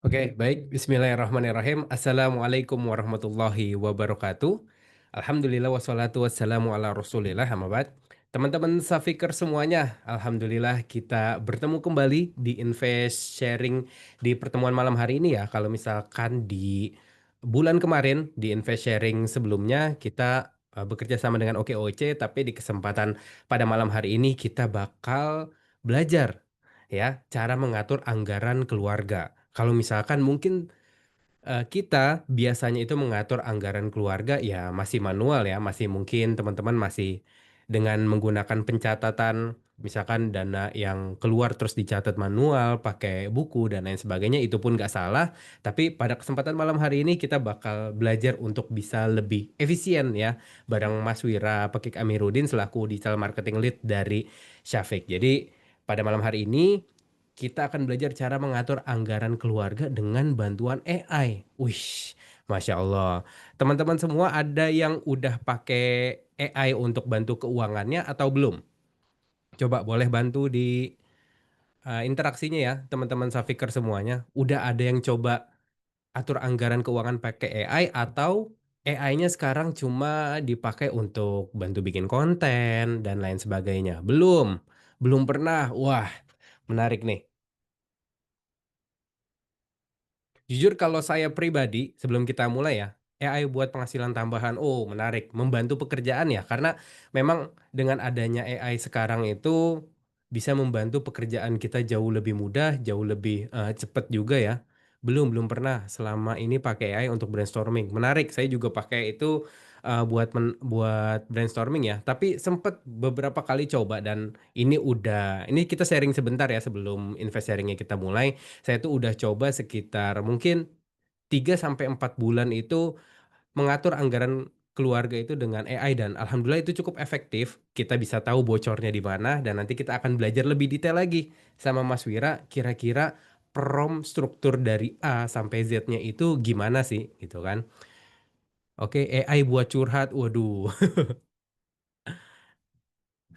Oke, baik. Bismillahirrahmanirrahim. Assalamualaikum warahmatullahi wabarakatuh. Alhamdulillah wassalatu wassalamu ala rasulillah amma ba'd. Teman-teman Safikers semuanya, Alhamdulillah kita bertemu kembali di Invest Sharing di pertemuan malam hari ini ya. Kalau misalkan di bulan kemarin di Invest Sharing sebelumnya kita bekerja sama dengan OKOC, tapi di kesempatan pada malam hari ini kita bakal belajar ya cara mengatur anggaran keluarga. Kalau misalkan mungkin kita biasanya itu mengatur anggaran keluarga ya masih manual ya, masih mungkin teman-teman masih dengan menggunakan pencatatan, misalkan dana yang keluar terus dicatat manual, pakai buku dan lain sebagainya, itu pun nggak salah. Tapi pada kesempatan malam hari ini kita bakal belajar untuk bisa lebih efisien ya, bareng Mas Wira Pekik Amiruddin selaku Digital Marketing Lead dari Syafiq. Jadi pada malam hari ini kita akan belajar cara mengatur anggaran keluarga dengan bantuan AI. Wih, Masya Allah. Teman-teman semua ada yang udah pakai AI untuk bantu keuangannya atau belum? Coba boleh bantu di interaksinya ya, teman-teman Safiker semuanya. Udah ada yang coba atur anggaran keuangan pakai AI atau AI-nya sekarang cuma dipakai untuk bantu bikin konten dan lain sebagainya? Belum, belum pernah. Wah, menarik nih. Jujur kalau saya pribadi, sebelum kita mulai ya, AI buat penghasilan tambahan, oh menarik, membantu pekerjaan ya, karena memang dengan adanya AI sekarang itu bisa membantu pekerjaan kita jauh lebih mudah, jauh lebih cepat juga ya. Belum pernah selama ini pakai AI untuk brainstorming. Menarik, saya juga pakai itu buat brainstorming ya, tapi sempet beberapa kali coba dan ini kita sharing sebentar ya sebelum invest sharingnya kita mulai. Saya tuh udah coba sekitar mungkin 3 sampai 4 bulan itu mengatur anggaran keluarga itu dengan AI dan alhamdulillah itu cukup efektif. Kita bisa tahu bocornya di mana dan nanti kita akan belajar lebih detail lagi sama Mas Wira kira-kira struktur dari A sampai Z-nya itu gimana sih gitu kan. Oke, AI buat curhat. Waduh.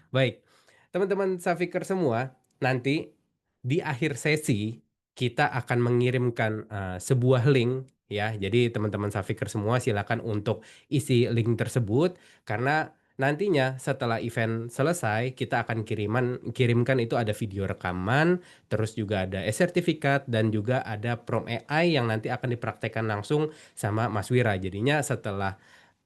Baik, teman-teman Safiker semua, nanti di akhir sesi kita akan mengirimkan sebuah link ya. Jadi teman-teman Safiker semua silakan untuk isi link tersebut karena nantinya setelah event selesai kita akan kirimkan itu ada video rekaman, terus juga ada e-sertifikat dan juga ada prompt AI yang nanti akan dipraktekkan langsung sama Mas Wira. Jadinya setelah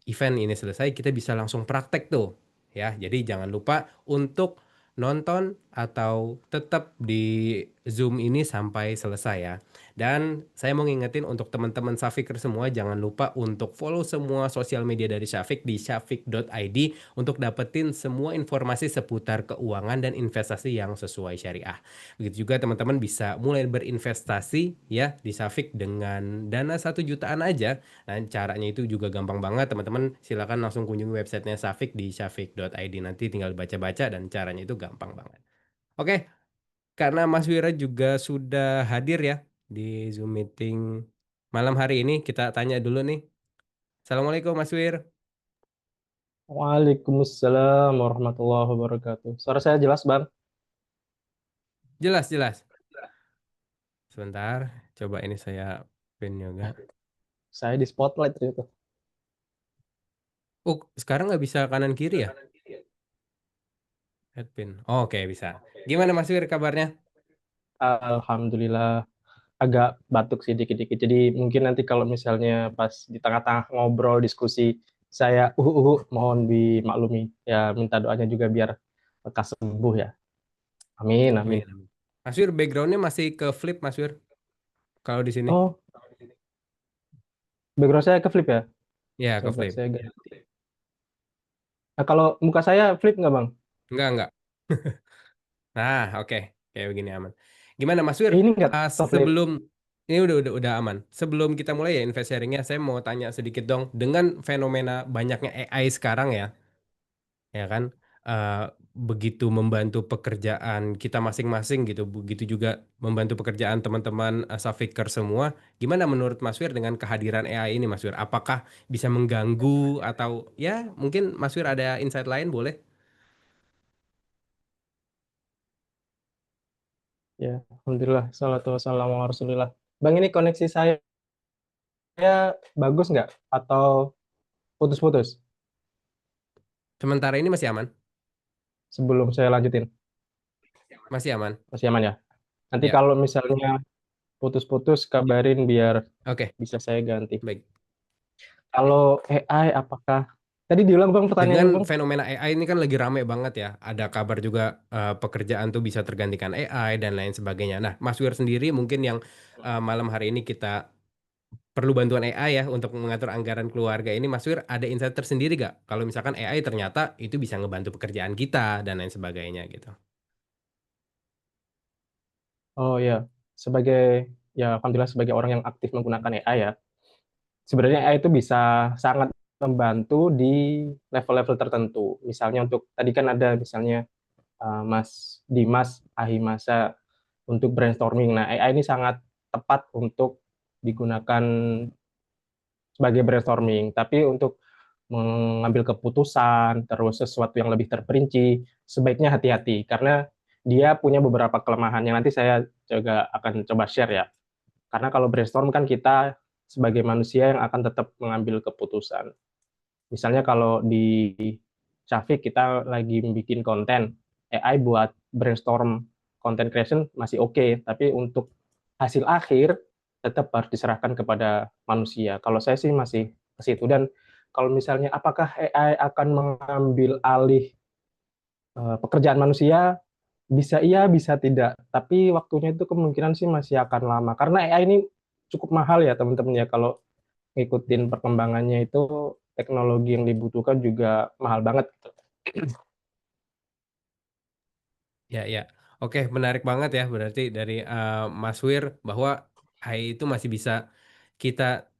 event ini selesai kita bisa langsung praktek tuh ya. Jadi jangan lupa untuk nonton atau tetap di Zoom ini sampai selesai ya. Dan saya mau ngingetin untuk teman-teman Syafiq semua jangan lupa untuk follow semua sosial media dari Syafiq di syafiq.id untuk dapetin semua informasi seputar keuangan dan investasi yang sesuai syariah. Begitu juga teman-teman bisa mulai berinvestasi ya di Syafiq dengan dana 1 jutaan aja. Nah, caranya itu juga gampang banget, teman-teman. Silakan langsung kunjungi websitenya Safik di safik.id. Nanti tinggal baca-baca dan caranya itu gampang banget. Oke, karena Mas Wira juga sudah hadir ya di Zoom meeting malam hari ini, kita tanya dulu nih. Assalamualaikum Mas Wir. Waalaikumsalam warahmatullahi wabarakatuh. Suara saya jelas, Bang? Jelas, jelas. Sebentar, coba ini saya pin juga. Saya di spotlight itu. Oh, sekarang nggak bisa kanan kiri ya? Head pin. Oh, oke, bisa. Gimana Mas Wir kabarnya? Alhamdulillah agak batuk sih dikit-dikit. Jadi mungkin nanti kalau misalnya pas di tengah-tengah ngobrol diskusi saya mohon dimaklumi. Ya minta doanya juga biar lekas sembuh ya. Amin, amin. Amin, amin. Mas Wir, backgroundnya masih ke flip Mas Wir. Kalau di sini. Oh, background saya ke flip ya? Ya, ke Coba flip. saya ganti. Nah, kalau muka saya flip nggak, Bang? Enggak. Nah, oke. Kayak begini aman. Gimana Mas Wir? Ini nggak Ah, ke flip. sebelum ini udah aman. Sebelum kita mulai ya invest sharingnya, saya mau tanya sedikit dong. Dengan fenomena banyaknya AI sekarang ya, ya kan, eh, begitu membantu pekerjaan kita masing-masing gitu, begitu juga membantu pekerjaan teman-teman Safiker semua. Gimana menurut Mas Wir dengan kehadiran AI ini, Mas Wir? Apakah bisa mengganggu atau ya mungkin Mas Wir ada insight lain boleh? Ya, alhamdulillah. Salatu wassalamu ala Rasulillah. Bang, ini koneksi saya bagus nggak? Atau putus-putus? Sementara ini masih aman? Sebelum saya lanjutin, Masih aman? masih aman ya? Nanti Ya, kalau misalnya putus-putus, kabarin biar oke, bisa saya ganti. baik. Kalau AI, apakah... Tadi diulang Bang pertanyaannya Dengan Bang? fenomena AI ini kan lagi rame banget ya. Ada kabar juga pekerjaan tuh bisa tergantikan AI dan lain sebagainya. Nah, Mas Wir sendiri mungkin yang malam hari ini kita perlu bantuan AI ya untuk mengatur anggaran keluarga ini, Mas Wir ada insight tersendiri gak? Kalau misalkan AI ternyata itu bisa ngebantu pekerjaan kita dan lain sebagainya gitu. Oh ya, alhamdulillah sebagai orang yang aktif menggunakan AI ya, sebenarnya AI itu bisa sangat membantu di level-level tertentu. Misalnya untuk tadi kan ada misalnya Mas Dimas Ahimasa untuk brainstorming. Nah, AI ini sangat tepat untuk digunakan sebagai brainstorming. Tapi untuk mengambil keputusan, terus sesuatu yang lebih terperinci, sebaiknya hati-hati karena dia punya beberapa kelemahan yang nanti saya juga akan coba share ya. Karena kalau brainstorm kan kita sebagai manusia yang akan tetap mengambil keputusan. Misalnya kalau di Syafiq kita lagi bikin konten, AI buat brainstorm content creation masih oke, tapi untuk hasil akhir tetap harus diserahkan kepada manusia. Kalau saya sih masih ke situ. Dan kalau misalnya apakah AI akan mengambil alih pekerjaan manusia, bisa iya, bisa tidak. Tapi waktunya itu kemungkinan sih masih akan lama. Karena AI ini cukup mahal ya teman-teman ya. Kalau ngikutin perkembangannya itu teknologi yang dibutuhkan juga mahal banget gitu. Ya, ya. Oke, menarik banget ya berarti dari Mas Wir bahwa AI itu masih bisa kita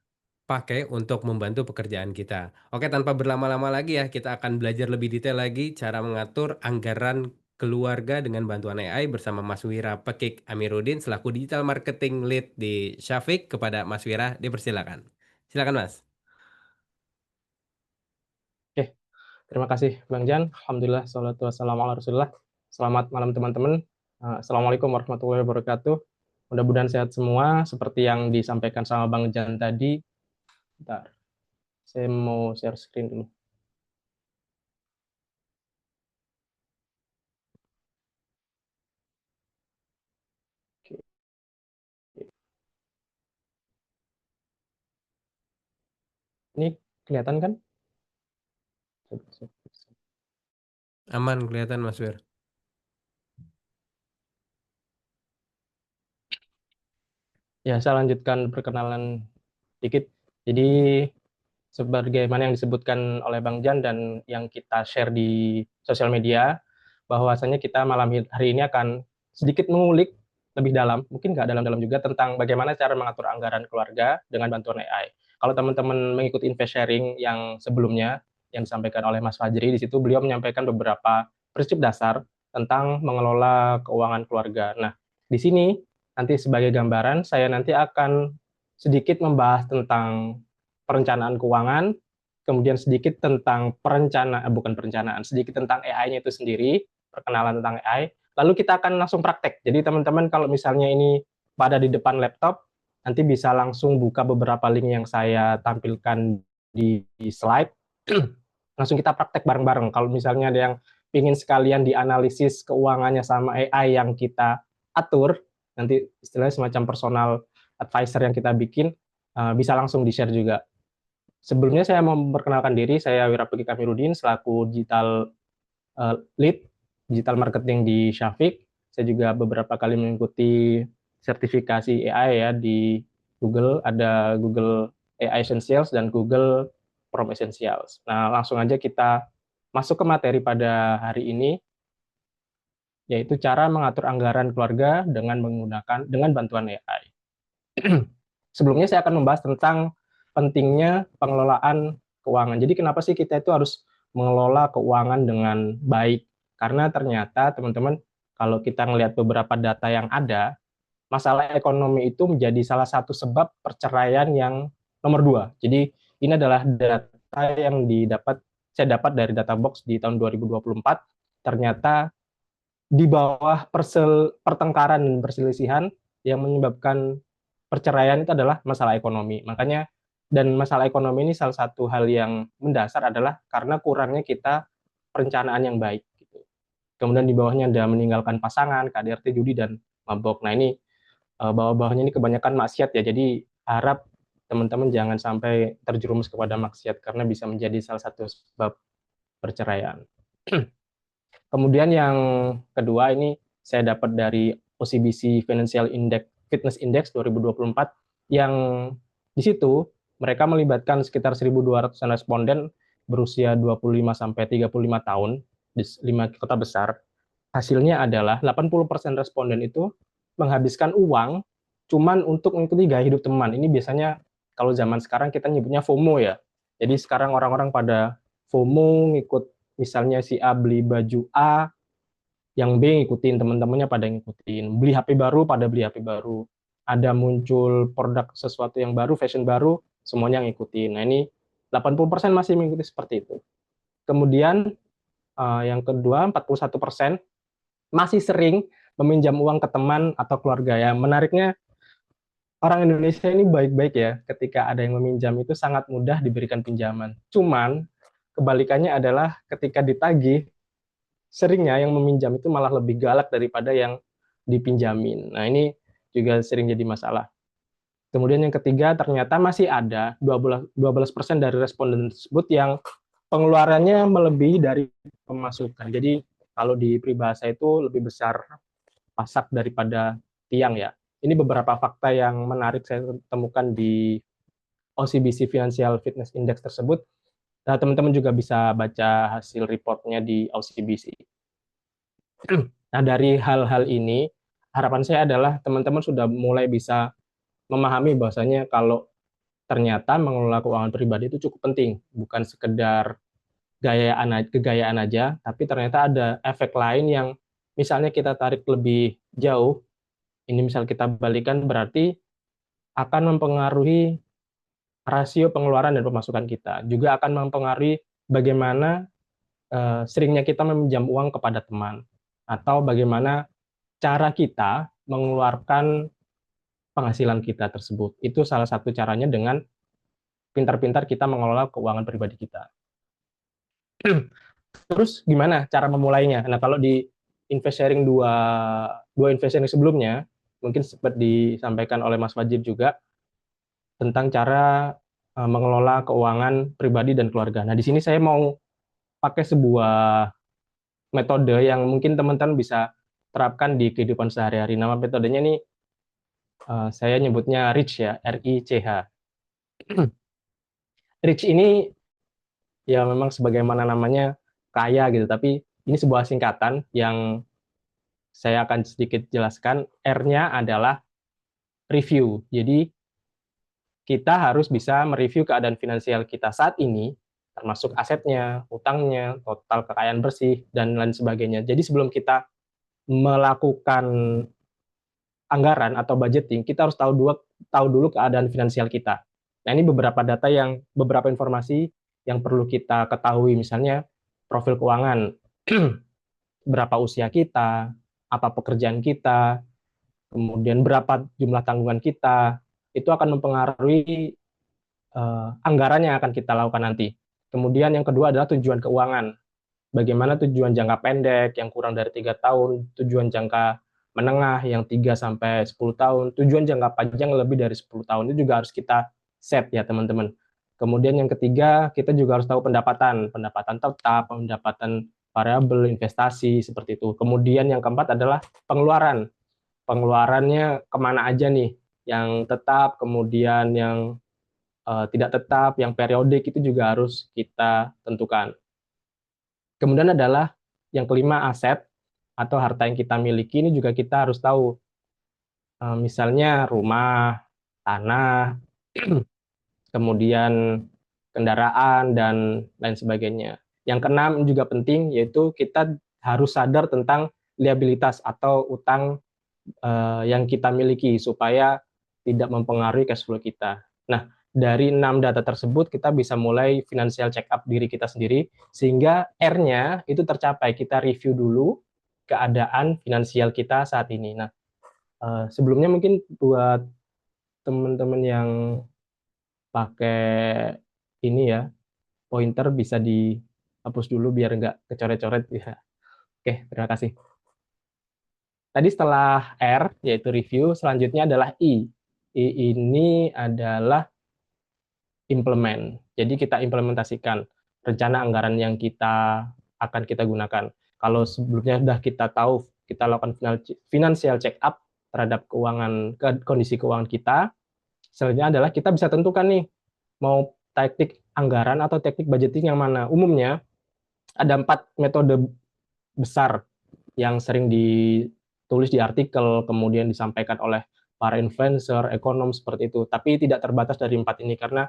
pakai untuk membantu pekerjaan kita. Oke, tanpa berlama-lama lagi ya, kita akan belajar lebih detail lagi cara mengatur anggaran keluarga dengan bantuan AI bersama Mas Wira Pekik Amiruddin selaku Digital Marketing Lead di Syafiq. Kepada Mas Wira, dipersilakan. Silakan Mas. Oke, terima kasih Bang Jan. Alhamdulillah, salatu wassalamu ala Rasulillah. Selamat malam teman-teman. Assalamualaikum warahmatullahi wabarakatuh. Mudah-mudahan sehat semua. Seperti yang disampaikan sama Bang Jan tadi. Bentar, saya mau share screen dulu. Oke. Ini kelihatan kan? Aman kelihatan Mas Wir. Ya, saya lanjutkan perkenalan dikit. Jadi, sebagaimana yang disebutkan oleh Bang Jan dan yang kita share di sosial media, bahwasanya kita malam hari ini akan sedikit mengulik lebih dalam, mungkin nggak dalam-dalam juga, tentang bagaimana cara mengatur anggaran keluarga dengan bantuan AI. Kalau teman-teman mengikuti invest sharing yang sebelumnya, yang disampaikan oleh Mas Fajri, di situ beliau menyampaikan beberapa prinsip dasar tentang mengelola keuangan keluarga. Nah, di sini nanti sebagai gambaran, saya nanti akan sedikit membahas tentang perencanaan keuangan, kemudian sedikit tentang bukan perencanaan, sedikit tentang AI-nya itu sendiri, perkenalan tentang AI, lalu kita akan langsung praktek. Jadi teman-teman kalau misalnya ini pada di depan laptop, nanti bisa langsung buka beberapa link yang saya tampilkan di slide, langsung kita praktek bareng-bareng. Kalau misalnya ada yang ingin sekalian dianalisis keuangannya sama AI yang kita atur, nanti istilahnya semacam personal advisor yang kita bikin, bisa langsung di-share juga. Sebelumnya saya mau memperkenalkan diri, saya Wirapeki Kamirudin selaku digital lead digital marketing di Syafiq. Saya juga beberapa kali mengikuti sertifikasi AI ya di Google, ada Google AI Essentials dan Google Chrome Essentials. Nah, langsung aja kita masuk ke materi pada hari ini, yaitu cara mengatur anggaran keluarga dengan bantuan AI. Sebelumnya saya akan membahas tentang pentingnya pengelolaan keuangan. Jadi kenapa sih kita itu harus mengelola keuangan dengan baik? Karena ternyata teman-teman kalau kita melihat beberapa data yang ada, masalah ekonomi itu menjadi salah satu sebab perceraian yang nomor dua. Jadi ini adalah data yang saya dapat dari data box di tahun 2024. Ternyata di bawah pertengkaran dan perselisihan yang menyebabkan perceraian itu adalah masalah ekonomi. Makanya dan masalah ekonomi ini salah satu hal yang mendasar adalah karena kurangnya kita perencanaan yang baik gitu. Kemudian di bawahnya ada meninggalkan pasangan, KDRT, judi dan mabok. Nah, ini bawah-bawahnya ini kebanyakan maksiat ya. Jadi harap teman-teman jangan sampai terjerumus kepada maksiat karena bisa menjadi salah satu sebab perceraian. Kemudian yang kedua ini saya dapat dari OCBC Financial Index Fitness Index 2024 yang di situ mereka melibatkan sekitar 1.200-an responden berusia 25 sampai 35 tahun di 5 kota besar. Hasilnya adalah 80% responden itu menghabiskan uang cuman untuk mengikuti gaya hidup teman. Ini biasanya kalau zaman sekarang kita nyebutnya FOMO ya. Jadi sekarang orang-orang pada FOMO ngikut, misalnya si A beli baju A, yang B ngikutin, teman-temannya pada ngikutin. Beli HP baru, pada beli HP baru. Ada muncul produk sesuatu yang baru, fashion baru, semuanya ngikutin. Nah, ini 80% masih mengikuti seperti itu. Kemudian yang kedua, 41% masih sering meminjam uang ke teman atau keluarga. Ya, menariknya orang Indonesia ini baik-baik ya. Ketika ada yang meminjam itu sangat mudah diberikan pinjaman. Cuman kebalikannya adalah ketika ditagih, seringnya yang meminjam itu malah lebih galak daripada yang dipinjamin. Nah, ini juga sering jadi masalah. Kemudian yang ketiga, ternyata masih ada 12% dari responden tersebut yang pengeluarannya melebihi dari pemasukan. Jadi kalau di peribahasa itu lebih besar pasak daripada tiang ya. Ini beberapa fakta yang menarik saya temukan di OCBC Financial Fitness Index tersebut. Nah, teman-teman juga bisa baca hasil reportnya di OCBC. Nah, dari hal-hal ini, harapan saya adalah teman-teman sudah mulai bisa memahami bahwasanya kalau ternyata mengelola keuangan pribadi itu cukup penting, bukan sekedar kegayaan aja, tapi ternyata ada efek lain yang misalnya kita tarik lebih jauh, ini misal kita balikan berarti akan mempengaruhi rasio pengeluaran dan pemasukan kita, juga akan mempengaruhi bagaimana seringnya kita meminjam uang kepada teman, atau bagaimana cara kita mengeluarkan penghasilan kita tersebut. Itu salah satu caranya dengan pintar-pintar kita mengelola keuangan pribadi kita. Terus gimana cara memulainya? Nah, kalau di invest sharing dua invest sharing sebelumnya, mungkin sempat disampaikan oleh Mas Wajib juga tentang cara mengelola keuangan pribadi dan keluarga. Nah, di sini saya mau pakai sebuah metode yang mungkin teman-teman bisa terapkan di kehidupan sehari-hari. Nama metodenya ini saya nyebutnya RICH ya, RICH. RICH ini ya memang sebagaimana namanya kaya gitu, tapi ini sebuah singkatan yang saya akan sedikit jelaskan. R-nya adalah review. Jadi kita harus bisa mereview keadaan finansial kita saat ini, termasuk asetnya, utangnya, total kekayaan bersih, dan lain sebagainya. Jadi sebelum kita melakukan anggaran atau budgeting, kita harus tahu dulu keadaan finansial kita. Nah, ini beberapa informasi yang perlu kita ketahui, misalnya profil keuangan, berapa usia kita, apa pekerjaan kita, kemudian berapa jumlah tanggungan kita, itu akan mempengaruhi anggaran yang akan kita lakukan nanti. Kemudian yang kedua adalah tujuan keuangan. Bagaimana tujuan jangka pendek yang kurang dari 3 tahun, tujuan jangka menengah yang 3 sampai 10 tahun, tujuan jangka panjang lebih dari 10 tahun. Itu juga harus kita set ya, teman-teman. Kemudian yang ketiga, kita juga harus tahu pendapatan tetap, pendapatan variabel, investasi, seperti itu. Kemudian yang keempat adalah pengeluaran. Pengeluarannya kemana aja nih, yang tetap, kemudian yang tidak tetap, yang periodik, itu juga harus kita tentukan. Kemudian adalah yang kelima, aset atau harta yang kita miliki. Ini juga kita harus tahu, misalnya rumah, tanah, kemudian kendaraan, dan lain sebagainya. Yang keenam juga penting, yaitu kita harus sadar tentang liabilitas atau utang yang kita miliki supaya tidak mempengaruhi cash flow kita. Nah, dari 6 data tersebut kita bisa mulai financial check up diri kita sendiri sehingga R-nya itu tercapai. Kita review dulu keadaan finansial kita saat ini. Nah, sebelumnya mungkin buat teman-teman yang pakai ini ya, pointer bisa dihapus dulu biar nggak kecoret-coret ya. Oke, terima kasih. Tadi setelah R, yaitu review, selanjutnya adalah I. I ini adalah implement. Jadi kita implementasikan rencana anggaran yang akan kita gunakan. Kalau sebelumnya sudah kita tahu, kita lakukan financial check up terhadap kondisi keuangan kita. Selanjutnya adalah kita bisa tentukan nih, mau teknik anggaran atau teknik budgeting yang mana. Umumnya ada 4 metode besar yang sering ditulis di artikel, kemudian disampaikan oleh para influencer, ekonom seperti itu. Tapi tidak terbatas dari 4 ini karena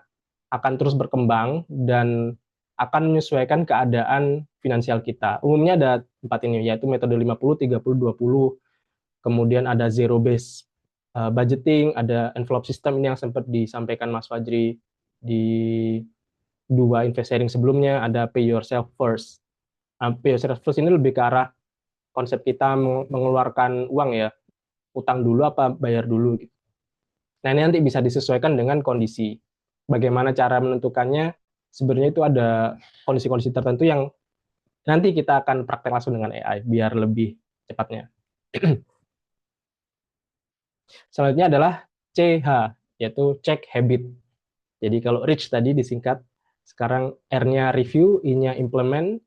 akan terus berkembang dan akan menyesuaikan keadaan finansial kita. Umumnya ada 4 ini, yaitu metode 50, 30, 20, kemudian ada zero base budgeting, ada envelope system ini yang sempat disampaikan Mas Fajri di 2 invest sharing sebelumnya, ada pay yourself first. Pay yourself first ini lebih ke arah konsep kita mengeluarkan uang ya, utang dulu apa bayar dulu gitu. Nah, ini nanti bisa disesuaikan dengan kondisi. Bagaimana cara menentukannya? Sebenarnya itu ada kondisi-kondisi tertentu yang nanti kita akan praktek langsung dengan AI biar lebih cepatnya. Selanjutnya adalah CH, yaitu check habit. Jadi kalau rich tadi disingkat, sekarang R-nya review, I-nya implement,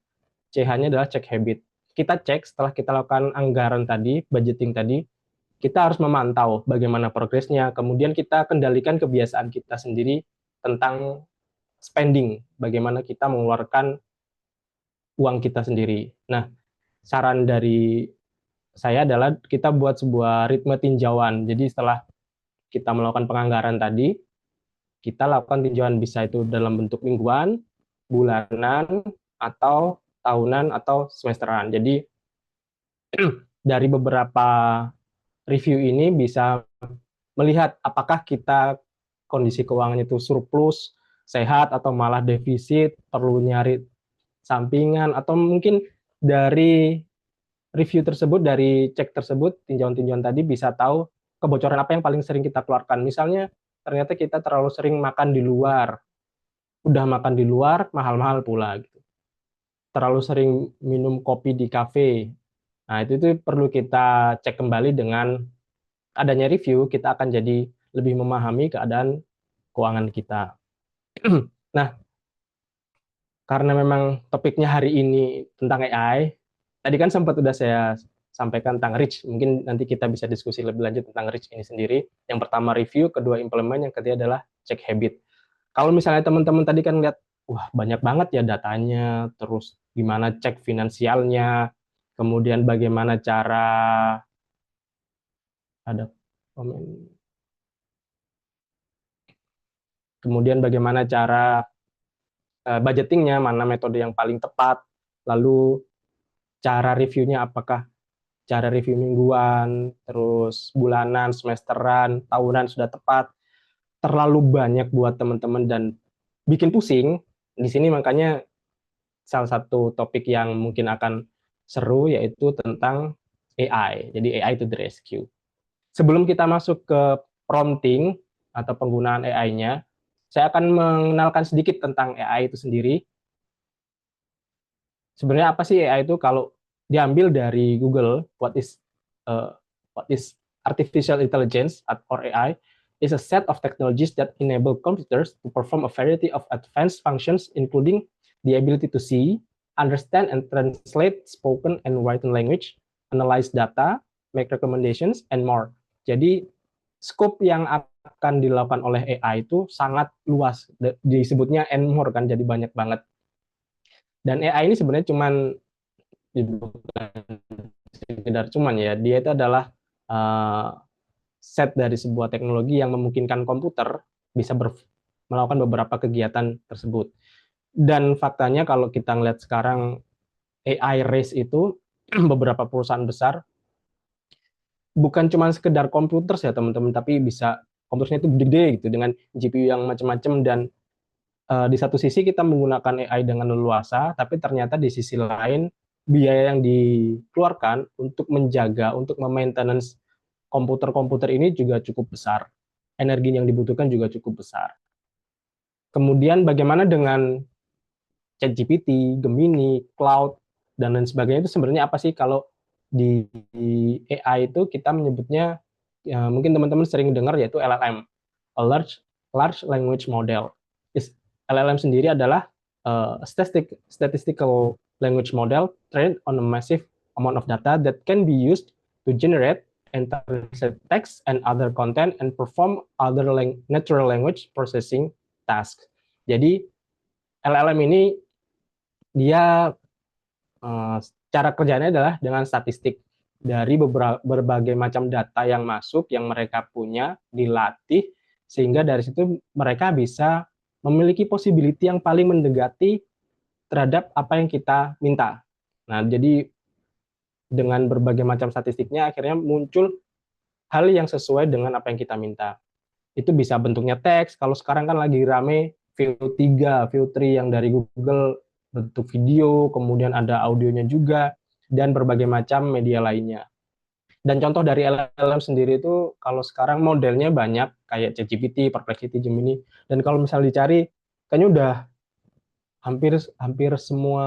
CH-nya adalah check habit. Kita cek setelah kita lakukan anggaran tadi, budgeting tadi, kita harus memantau bagaimana progresnya, kemudian kita kendalikan kebiasaan kita sendiri tentang spending, bagaimana kita mengeluarkan uang kita sendiri. Nah, saran dari saya adalah kita buat sebuah ritme tinjauan. Jadi setelah kita melakukan penganggaran tadi, kita lakukan tinjauan, bisa itu dalam bentuk mingguan, bulanan, atau tahunan, atau semesteran. Jadi dari beberapa review ini bisa melihat apakah kita kondisi keuangan itu surplus, sehat, atau malah defisit, perlu nyari sampingan, atau mungkin dari review tersebut, dari cek tersebut, tinjauan-tinjauan tadi bisa tahu kebocoran apa yang paling sering kita keluarkan. Misalnya, ternyata kita terlalu sering makan di luar, udah makan di luar, mahal-mahal pula. Gitu. Terlalu sering minum kopi di kafe. Nah, itu perlu kita cek kembali dengan adanya review, kita akan jadi lebih memahami keadaan keuangan kita. Nah, karena memang topiknya hari ini tentang AI, tadi kan sempat udah saya sampaikan tentang Rich, mungkin nanti kita bisa diskusi lebih lanjut tentang Rich ini sendiri. Yang pertama review, kedua implement, yang ketiga adalah check habit. Kalau misalnya teman-teman tadi kan lihat, wah banyak banget ya datanya, terus gimana cek finansialnya, kemudian bagaimana cara, ada komen, kemudian bagaimana cara budgetingnya, mana metode yang paling tepat, lalu cara reviewnya apakah cara review mingguan, terus bulanan, semesteran, tahunan sudah tepat, terlalu banyak buat teman-teman dan bikin pusing. Di sini makanya salah satu topik yang mungkin akan seru yaitu tentang AI. Jadi AI to the rescue. Sebelum kita masuk ke prompting atau penggunaan AI-nya, saya akan mengenalkan sedikit tentang AI itu sendiri. Sebenarnya apa sih AI itu? Kalau diambil dari Google, what is artificial intelligence or AI is a set of technologies that enable computers to perform a variety of advanced functions, including the ability to see, understand and translate spoken and written language, analyze data, make recommendations, and more. Jadi scope yang akan dilakukan oleh AI itu sangat luas, disebutnya and more kan, jadi banyak banget. Dan AI ini sebenarnya cuman ya, dia itu adalah set dari sebuah teknologi yang memungkinkan komputer bisa melakukan beberapa kegiatan tersebut. Dan faktanya kalau kita ngeliat sekarang AI race itu beberapa perusahaan besar bukan cuma sekedar komputer ya teman-teman, tapi bisa komputernya itu gede gitu dengan GPU yang macam-macam, dan di satu sisi kita menggunakan AI dengan leluasa, tapi ternyata di sisi lain biaya yang dikeluarkan untuk menjaga, untuk memaintenance komputer-komputer ini juga cukup besar. energi yang dibutuhkan juga cukup besar. Kemudian bagaimana dengan ChatGPT, Gemini, Cloud, dan lain sebagainya itu sebenarnya apa sih? Kalau di AI itu kita menyebutnya, ya, mungkin teman-teman sering dengar, yaitu LLM, a large language model. LLM sendiri adalah statistical language model trained on a massive amount of data that can be used to generate and translate text and other content and perform other natural language processing tasks. Jadi LLM ini dia cara kerjanya adalah dengan statistik dari berbagai macam data yang masuk, yang mereka punya, dilatih, sehingga dari situ mereka bisa memiliki possibility yang paling mendekati terhadap apa yang kita minta. Nah, jadi dengan berbagai macam statistiknya, akhirnya muncul hal yang sesuai dengan apa yang kita minta. Itu bisa bentuknya teks, kalau sekarang kan lagi rame View 3, View 3 yang dari Google, bentuk video, kemudian ada audionya juga, dan berbagai macam media lainnya. Dan contoh dari LLM sendiri itu, kalau sekarang modelnya banyak, kayak ChatGPT, Perplexity, Gemini, dan kalau misalnya dicari, kayaknya udah hampir hampir semua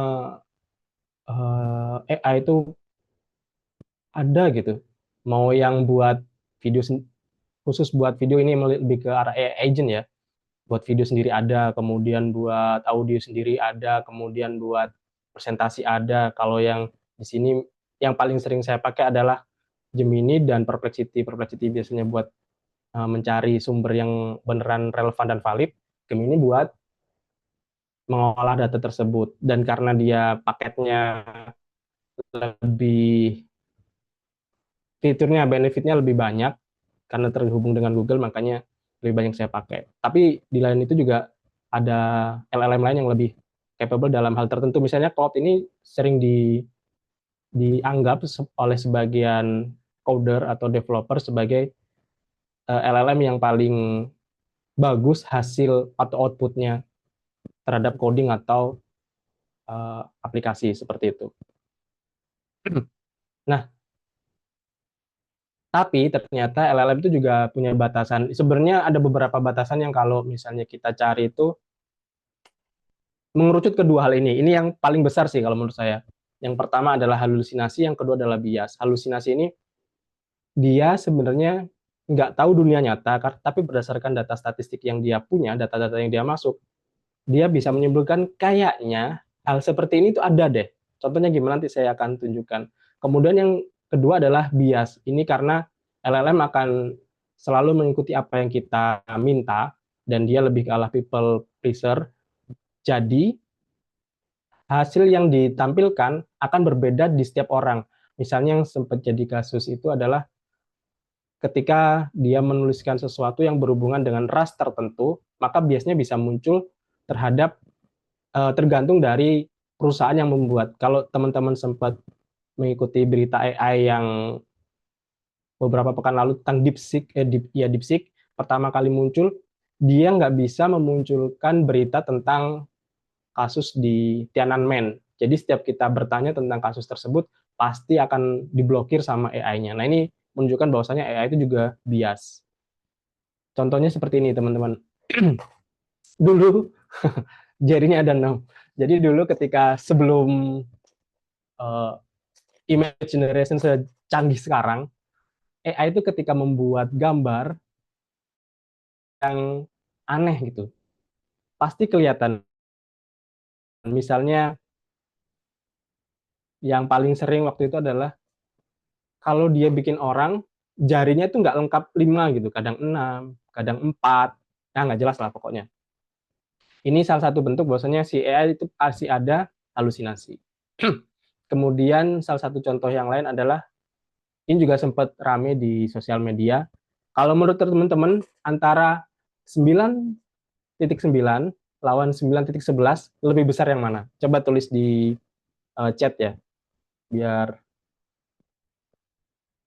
AI itu ada gitu. Mau yang buat video, khusus buat video, ini lebih ke arah AI agent ya, buat video sendiri ada, kemudian buat audio sendiri ada, kemudian buat presentasi ada. Kalau yang di sini yang paling sering saya pakai adalah Gemini dan Perplexity. Perplexity biasanya buat mencari sumber yang beneran relevan dan valid. Gemini buat mengolah data tersebut. Dan karena dia paketnya lebih, fiturnya, benefitnya lebih banyak, karena terhubung dengan Google, makanya lebih banyak saya pakai. Tapi di lain itu juga ada LLM lain yang lebih capable dalam hal tertentu. Misalnya Claude ini sering dianggap oleh sebagian coder atau developer sebagai LLM yang paling bagus hasil atau outputnya terhadap coding atau aplikasi seperti itu. Nah, tapi ternyata LLM itu juga punya batasan. Sebenarnya ada beberapa batasan yang kalau misalnya kita cari itu mengerucut kedua hal ini. Ini yang paling besar sih kalau menurut saya. Yang pertama adalah halusinasi, yang kedua adalah bias. Halusinasi ini dia sebenarnya nggak tahu dunia nyata, tapi berdasarkan data statistik yang dia punya, data-data yang dia masuk, dia bisa menyimpulkan kayaknya hal seperti ini tuh ada deh. Contohnya gimana nanti saya akan tunjukkan. Kemudian yang kedua adalah bias. Ini karena LLM akan selalu mengikuti apa yang kita minta, dan dia lebih ke arah people pleaser. Jadi hasil yang ditampilkan akan berbeda di setiap orang. Misalnya yang sempat jadi kasus itu adalah ketika dia menuliskan sesuatu yang berhubungan dengan ras tertentu, maka biasanya bisa muncul terhadap tergantung dari perusahaan yang membuat. Kalau teman-teman sempat mengikuti berita AI yang beberapa pekan lalu tentang DeepSeek, pertama kali muncul, dia nggak bisa memunculkan berita tentang kasus di Tiananmen. Jadi setiap kita bertanya tentang kasus tersebut, pasti akan diblokir sama AI-nya. Nah, ini menunjukkan bahwasanya AI itu juga bias. Contohnya seperti ini, teman-teman. Dulu, jarinya ada 6. Jadi dulu ketika sebelum uh, image generation secanggih sekarang, AI itu ketika membuat gambar yang aneh gitu, pasti kelihatan. Misalnya yang paling sering waktu itu adalah kalau dia bikin orang, jarinya itu nggak lengkap 5 gitu, kadang 6, kadang 4, nah nggak jelas lah pokoknya. Ini salah satu bentuk bahwasanya si AI itu pasti ada halusinasi. Kemudian salah satu contoh yang lain adalah, ini juga sempat rame di sosial media. Kalau menurut teman-teman, antara 9.9 lawan 9.11 lebih besar yang mana? Coba tulis di chat ya, biar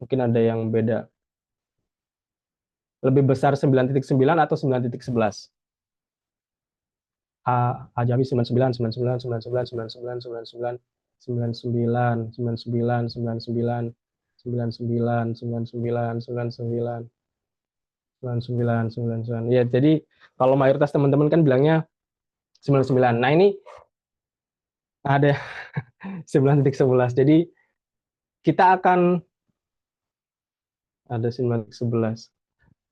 mungkin ada yang beda. Lebih besar 9.9 atau 9.11? Ajabi 99, 99, 99, 99, 99, 99, 99, 99, 99, 99, 99. 99. Ya, jadi kalau mayoritas teman-teman kan bilangnya 99. Nah, ini ada 9.11. Jadi kita akan ada 9.11.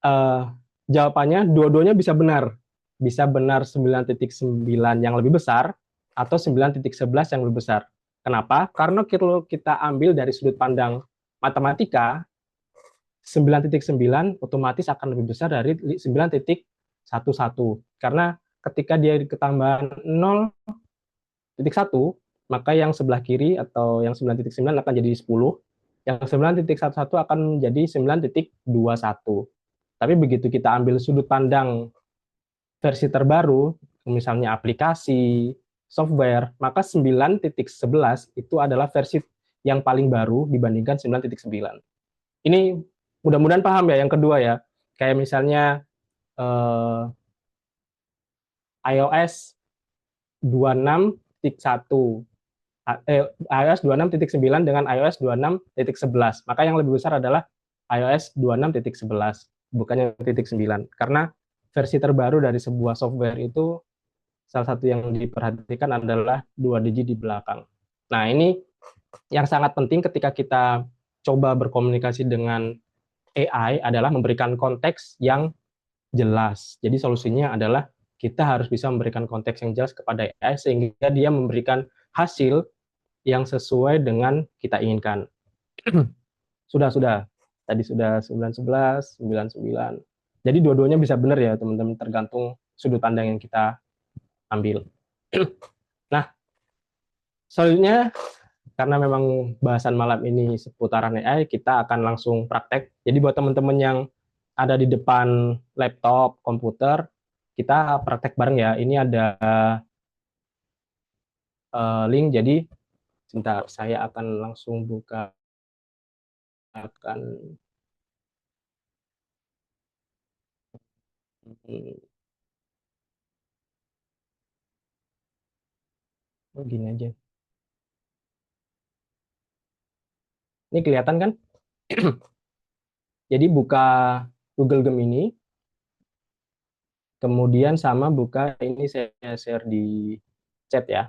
Eh, Jawabannya dua-duanya bisa benar. Bisa benar 9.9 yang lebih besar atau 9.11 yang lebih besar. Kenapa? Karena kalau kita ambil dari sudut pandang matematika, 9.9 otomatis akan lebih besar dari 9.11. Karena ketika dia ketambahan 0.1, maka yang sebelah kiri atau yang 9.9 akan jadi 10, yang 9.11 akan menjadi 9.21. Tapi begitu kita ambil sudut pandang versi terbaru, misalnya aplikasi, software, maka 9.11 itu adalah versi yang paling baru dibandingkan 9.9. Ini mudah-mudahan paham ya yang kedua ya. Kayak misalnya eh, iOS 26.1 iOS 26.9 dengan iOS 26.11. Maka yang lebih besar adalah iOS 26.11, bukannya titik 9. Karena versi terbaru dari sebuah software itu salah satu yang diperhatikan adalah dua digit di belakang. Nah, ini yang sangat penting ketika kita coba berkomunikasi dengan AI adalah memberikan konteks yang jelas. Jadi solusinya adalah kita harus bisa memberikan konteks yang jelas kepada AI sehingga dia memberikan hasil yang sesuai dengan kita inginkan. Sudah. Tadi sudah 9.11, 99. Jadi dua-duanya bisa benar ya, teman-teman, tergantung sudut pandang yang kita ambil. Nah, selanjutnya karena memang bahasan malam ini seputaran AI, kita akan langsung praktek. Jadi buat teman-teman yang ada di depan laptop, komputer, kita praktek bareng ya. Ini ada link, jadi sebentar, saya akan langsung buka akan begini aja. Ini kelihatan kan? Jadi buka Google Gemini, kemudian sama buka ini saya share di chat ya.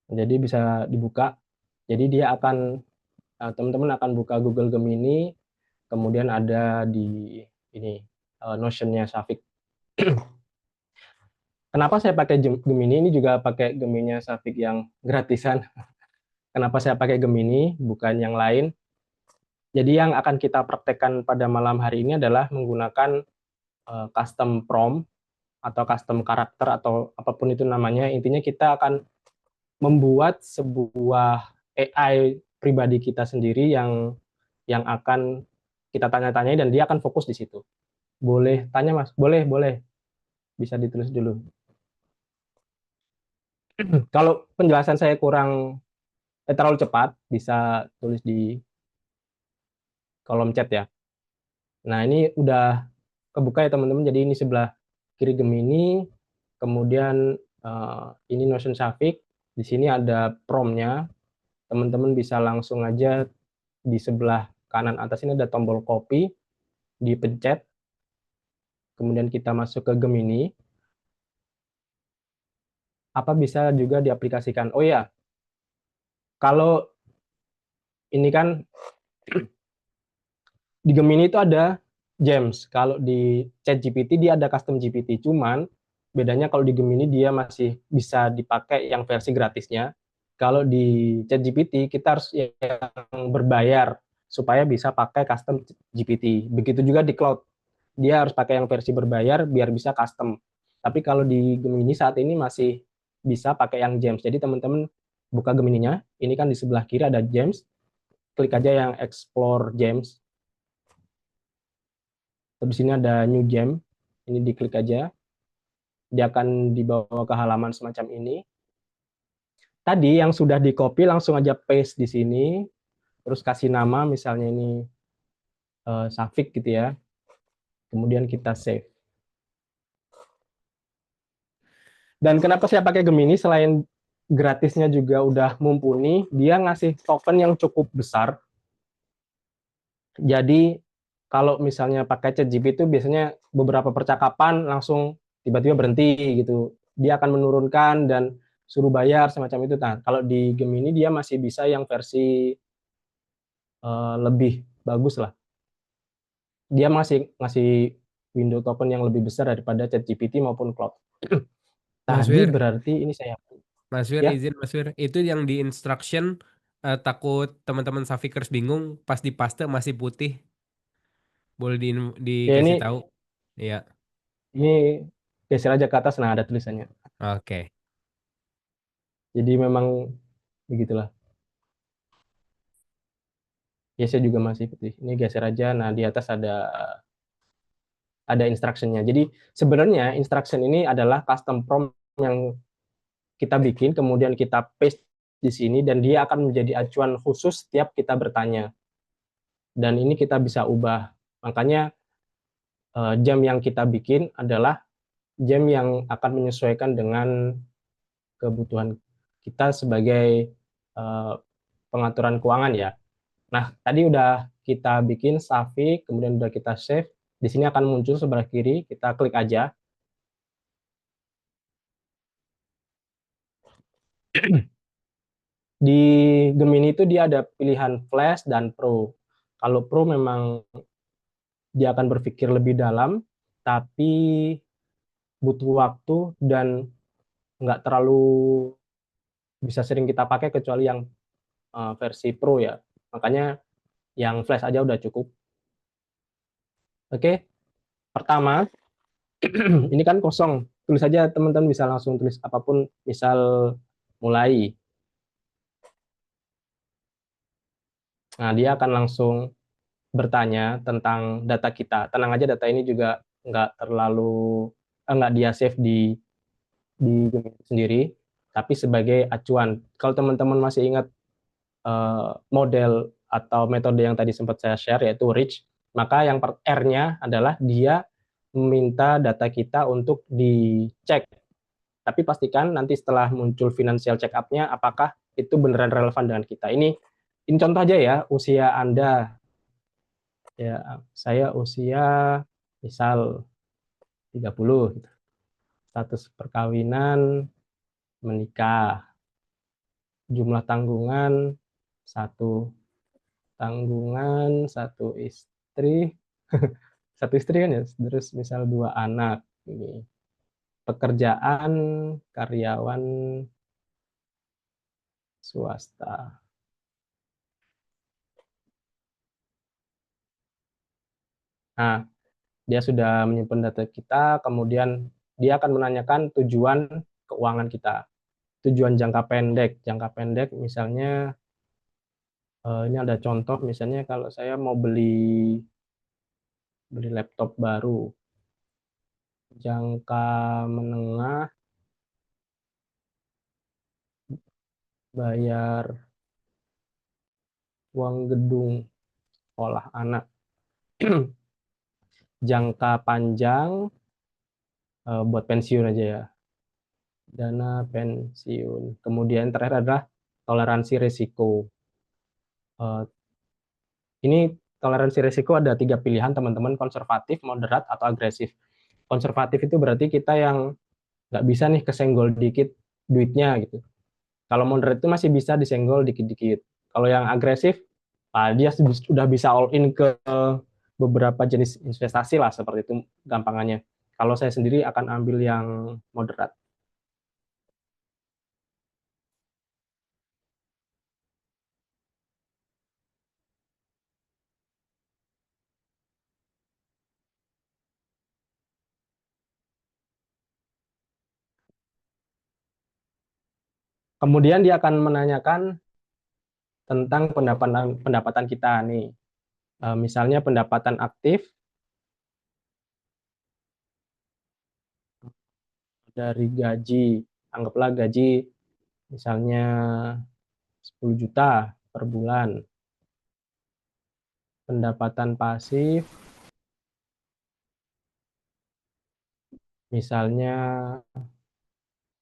Jadi bisa dibuka. Jadi dia akan teman-teman akan buka Google Gemini, kemudian ada di ini Notion-nya Safik. Kenapa saya pakai Gemini? Ini juga pakai Gemini Safik yang gratisan. Kenapa saya pakai Gemini bukan yang lain? Jadi yang akan kita praktekkan pada malam hari ini adalah menggunakan custom prompt atau custom karakter atau apapun itu namanya. Intinya kita akan membuat sebuah AI pribadi kita sendiri yang akan kita tanya-tanyai dan dia akan fokus di situ. Boleh tanya Mas? Boleh, boleh. Bisa ditulis dulu. Kalau penjelasan saya kurang terlalu cepat, bisa tulis di kolom chat ya. Nah, ini udah kebuka ya teman-teman. Jadi ini sebelah kiri Gemini, kemudian ini Notion Safik. Di sini ada prompt-nya. Teman-teman bisa langsung aja di sebelah kanan atas ini ada tombol copy, dipencet, kemudian kita masuk ke Gemini. Apa bisa juga diaplikasikan? Oh ya, kalau ini kan di Gemini itu ada James. Kalau di ChatGPT dia ada custom GPT. Cuman bedanya kalau di Gemini dia masih bisa dipakai yang versi gratisnya. Kalau di ChatGPT kita harus yang berbayar supaya bisa pakai custom GPT. Begitu juga di cloud. Dia harus pakai yang versi berbayar biar bisa custom. Tapi kalau di Gemini saat ini masih bisa pakai yang James. Jadi teman-teman buka Gemininya, ini kan di sebelah kiri ada James, klik aja yang Explore James. Di sini ada New Gem, ini diklik aja, dia akan dibawa ke halaman semacam ini. Tadi yang sudah di copy langsung aja paste di sini, terus kasih nama misalnya ini Safik gitu ya, kemudian kita save. Dan kenapa saya pakai Gemini selain gratisnya juga udah mumpuni, dia ngasih token yang cukup besar. Jadi kalau misalnya pakai ChatGPT itu biasanya beberapa percakapan langsung tiba-tiba berhenti gitu. Dia akan menurunkan dan suruh bayar semacam itu. Nah, kalau di Gemini dia masih bisa yang versi lebih bagus lah. Dia masih ngasih window token yang lebih besar daripada ChatGPT maupun Claude. Mas Tadi Wir, berarti ini saya Mas Wir ya. izin Mas Wir, itu yang di instruction takut teman-teman Safikers bingung pas di paste masih putih, boleh Ya dikasih ini tahu. Iya, ini geser aja ke atas, nah ada tulisannya. oke. Jadi memang begitulah. Ya saya juga masih putih. Ini geser aja. Nah di atas ada instructionnya. Jadi sebenarnya instruction ini adalah custom prompt yang kita bikin, kemudian kita paste di sini dan dia akan menjadi acuan khusus setiap kita bertanya. Dan ini kita bisa ubah. Makanya jam yang kita bikin adalah jam yang akan menyesuaikan dengan kebutuhan kita sebagai eh, pengaturan keuangan ya. Nah, tadi udah kita bikin Safi, kemudian udah kita save. Di sini akan muncul sebelah kiri, kita klik aja. Di Gemini itu dia ada pilihan Flash dan Pro. Kalau Pro memang dia akan berpikir lebih dalam, tapi butuh waktu dan nggak terlalu bisa sering kita pakai kecuali yang versi Pro ya. Makanya yang Flash aja udah cukup. Oke, pertama ini kan kosong. Tulis aja teman-teman bisa langsung tulis apapun, misal mulai. Nah, dia akan langsung bertanya tentang data kita. Tenang aja data ini juga nggak terlalu nggak dia save di Gemini sendiri, tapi sebagai acuan. Kalau teman-teman masih ingat model atau metode yang tadi sempat saya share yaitu rich, maka yang R-nya adalah dia meminta data kita untuk dicek. Tapi pastikan nanti setelah muncul financial check up-nya apakah itu beneran relevan dengan kita. Ini contoh aja ya, usia Anda ya, saya usia misal 30 gitu. Status perkawinan, menikah, jumlah tanggungan satu, tanggungan satu istri, satu istri kan ya, terus misal dua anak ini. Pekerjaan karyawan swasta. Nah, dia sudah menyimpan data kita, kemudian dia akan menanyakan tujuan keuangan kita. Tujuan jangka pendek. Jangka pendek misalnya ini ada contoh misalnya kalau saya mau beli beli laptop baru. Jangka menengah bayar uang gedung sekolah anak. Jangka panjang buat pensiun aja ya. Dana pensiun. Kemudian terakhir adalah toleransi risiko. Eh, ini toleransi risiko ada tiga pilihan teman-teman, konservatif, moderat, atau agresif. Konservatif itu berarti kita yang nggak bisa nih kesenggol dikit duitnya gitu. Kalau moderat itu masih bisa disenggol dikit-dikit. Kalau yang agresif, dia sudah bisa all in ke beberapa jenis investasi lah, seperti itu gampangannya. Kalau saya sendiri akan ambil yang moderat. Kemudian dia akan menanyakan tentang pendapatan pendapatan kita nih. Misalnya pendapatan aktif dari gaji, anggaplah gaji misalnya 10 juta per bulan. Pendapatan pasif misalnya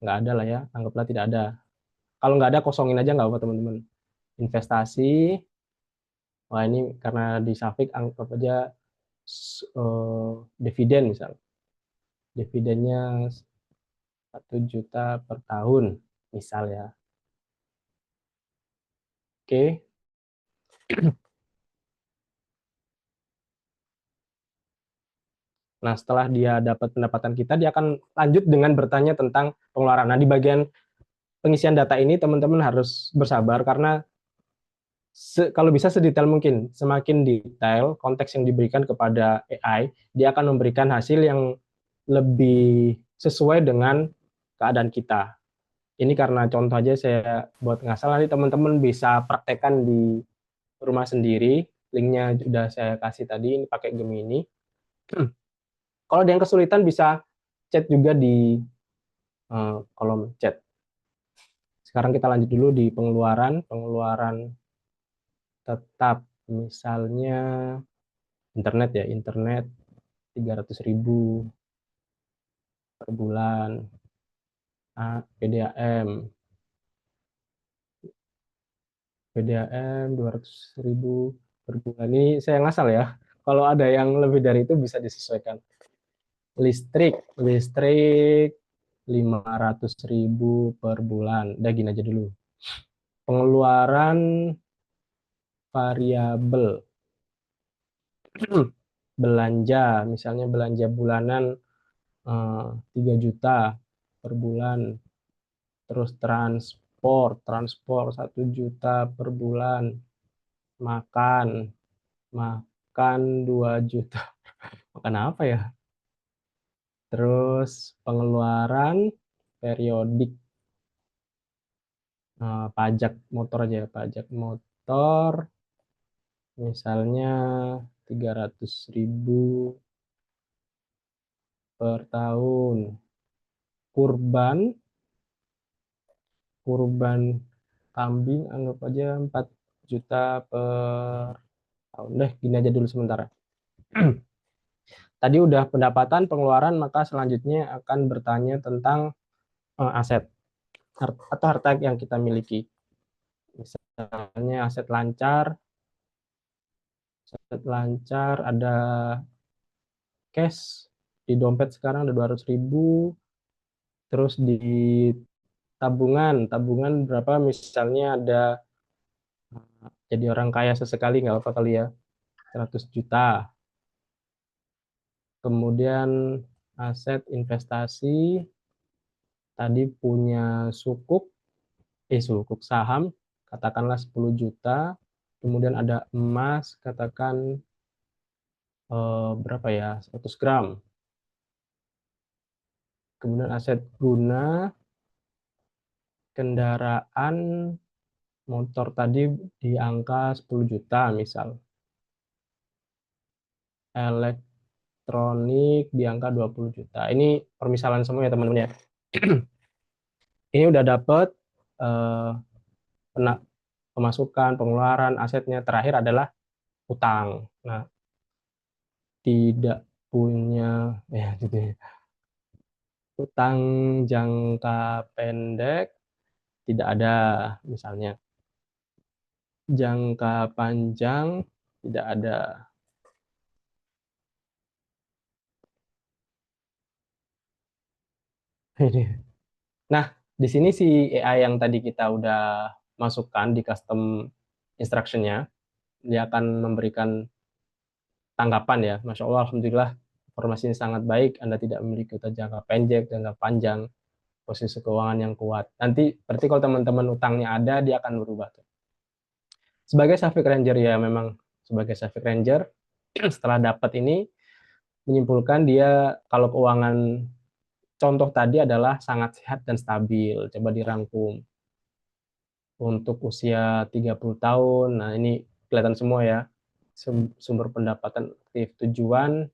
nggak ada lah ya, anggaplah tidak ada. Kalau nggak ada kosongin aja nggak apa teman-teman. Investasi, wah ini karena di Safik anggap aja dividen misal, dividennya 1 juta per tahun misal ya. Oke. Nah, setelah dia dapat pendapatan kita, dia akan lanjut dengan bertanya tentang pengeluaran. Nah, di bagian pengisian data ini teman-teman harus bersabar karena kalau bisa sedetail mungkin. Semakin detail konteks yang diberikan kepada AI, dia akan memberikan hasil yang lebih sesuai dengan keadaan kita. Ini karena contoh aja saya buat ngasal, nanti teman-teman bisa praktekkan di rumah sendiri. Linknya sudah saya kasih tadi, ini pakai Gemini. Kalau ada yang kesulitan bisa chat juga di kolom chat. Sekarang kita lanjut dulu di pengeluaran. Pengeluaran tetap, misalnya internet ya, internet 300.000 per bulan, PDAM, PDAM 200.000 per bulan. Ini saya ngasal ya, kalau ada yang lebih dari itu bisa disesuaikan. Listrik 500.000 per bulan. Udah gini aja dulu. Pengeluaran variabel. Belanja, misalnya belanja bulanan 3 juta per bulan. Terus transport 1 juta per bulan. Makan, makan 2 juta. Makan apa ya? Terus pengeluaran periodik, pajak motor aja ya, pajak motor misalnya 300.000 per tahun. Kurban, kurban kambing anggap aja 4 juta per tahun. Deh, gini aja dulu sementara. Tadi udah pendapatan, pengeluaran, maka selanjutnya akan bertanya tentang aset atau harta yang kita miliki. Misalnya aset lancar ada cash di dompet sekarang ada 200.000, terus di tabungan berapa, misalnya ada jadi orang kaya sesekali nggak apa kali ya, 100 juta. Kemudian aset investasi tadi punya sukuk saham katakanlah 10 juta. Kemudian ada emas katakan berapa ya, 100 gram. Kemudian aset guna kendaraan motor tadi di angka 10 juta misal. Elektronik di angka 20 juta. Ini permisalan semua ya teman-teman ya. Ini udah dapet eh, pemasukan, pengeluaran, asetnya. Terakhir adalah utang. Nah, tidak punya ya gitu ya. Utang jangka pendek tidak ada misalnya. Jangka panjang tidak ada. Nah, di sini si AI yang tadi kita udah masukkan di custom instruction-nya, dia akan memberikan tanggapan ya. Masya Allah, Alhamdulillah, informasi ini sangat baik. Anda tidak memiliki utang jangka pendek, jangka panjang, posisi keuangan yang kuat. Nanti, berarti kalau teman-teman utangnya ada, dia akan berubah tuh. Sebagai Safik Ranger ya, memang sebagai Safik Ranger, setelah dapat ini, menyimpulkan dia kalau keuangan contoh tadi adalah sangat sehat dan stabil. Coba dirangkum. Untuk usia 30 tahun, nah ini kelihatan semua ya, sumber pendapatan aktif, tujuan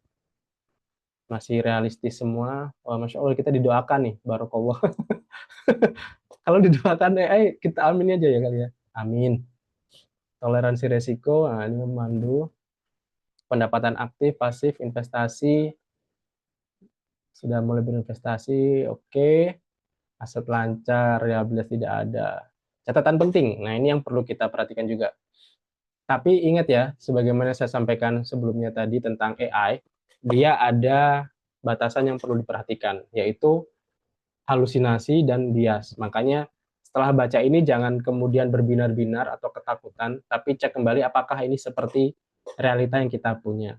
masih realistis semua. Wah, Masya Allah, kita didoakan nih, Barokallah. Kalau didoakan AI, kita amin aja ya kali ya. Amin. Toleransi resiko, nah ini memandu. Pendapatan aktif, pasif, investasi, sudah mulai berinvestasi, oke. aset lancar, liabilitas tidak ada. Catatan penting, nah ini yang perlu kita perhatikan juga. Tapi ingat ya, sebagaimana saya sampaikan sebelumnya tadi tentang AI, dia ada batasan yang perlu diperhatikan, yaitu halusinasi dan bias. Makanya setelah baca ini jangan kemudian berbinar-binar atau ketakutan, tapi cek kembali apakah ini seperti realita yang kita punya.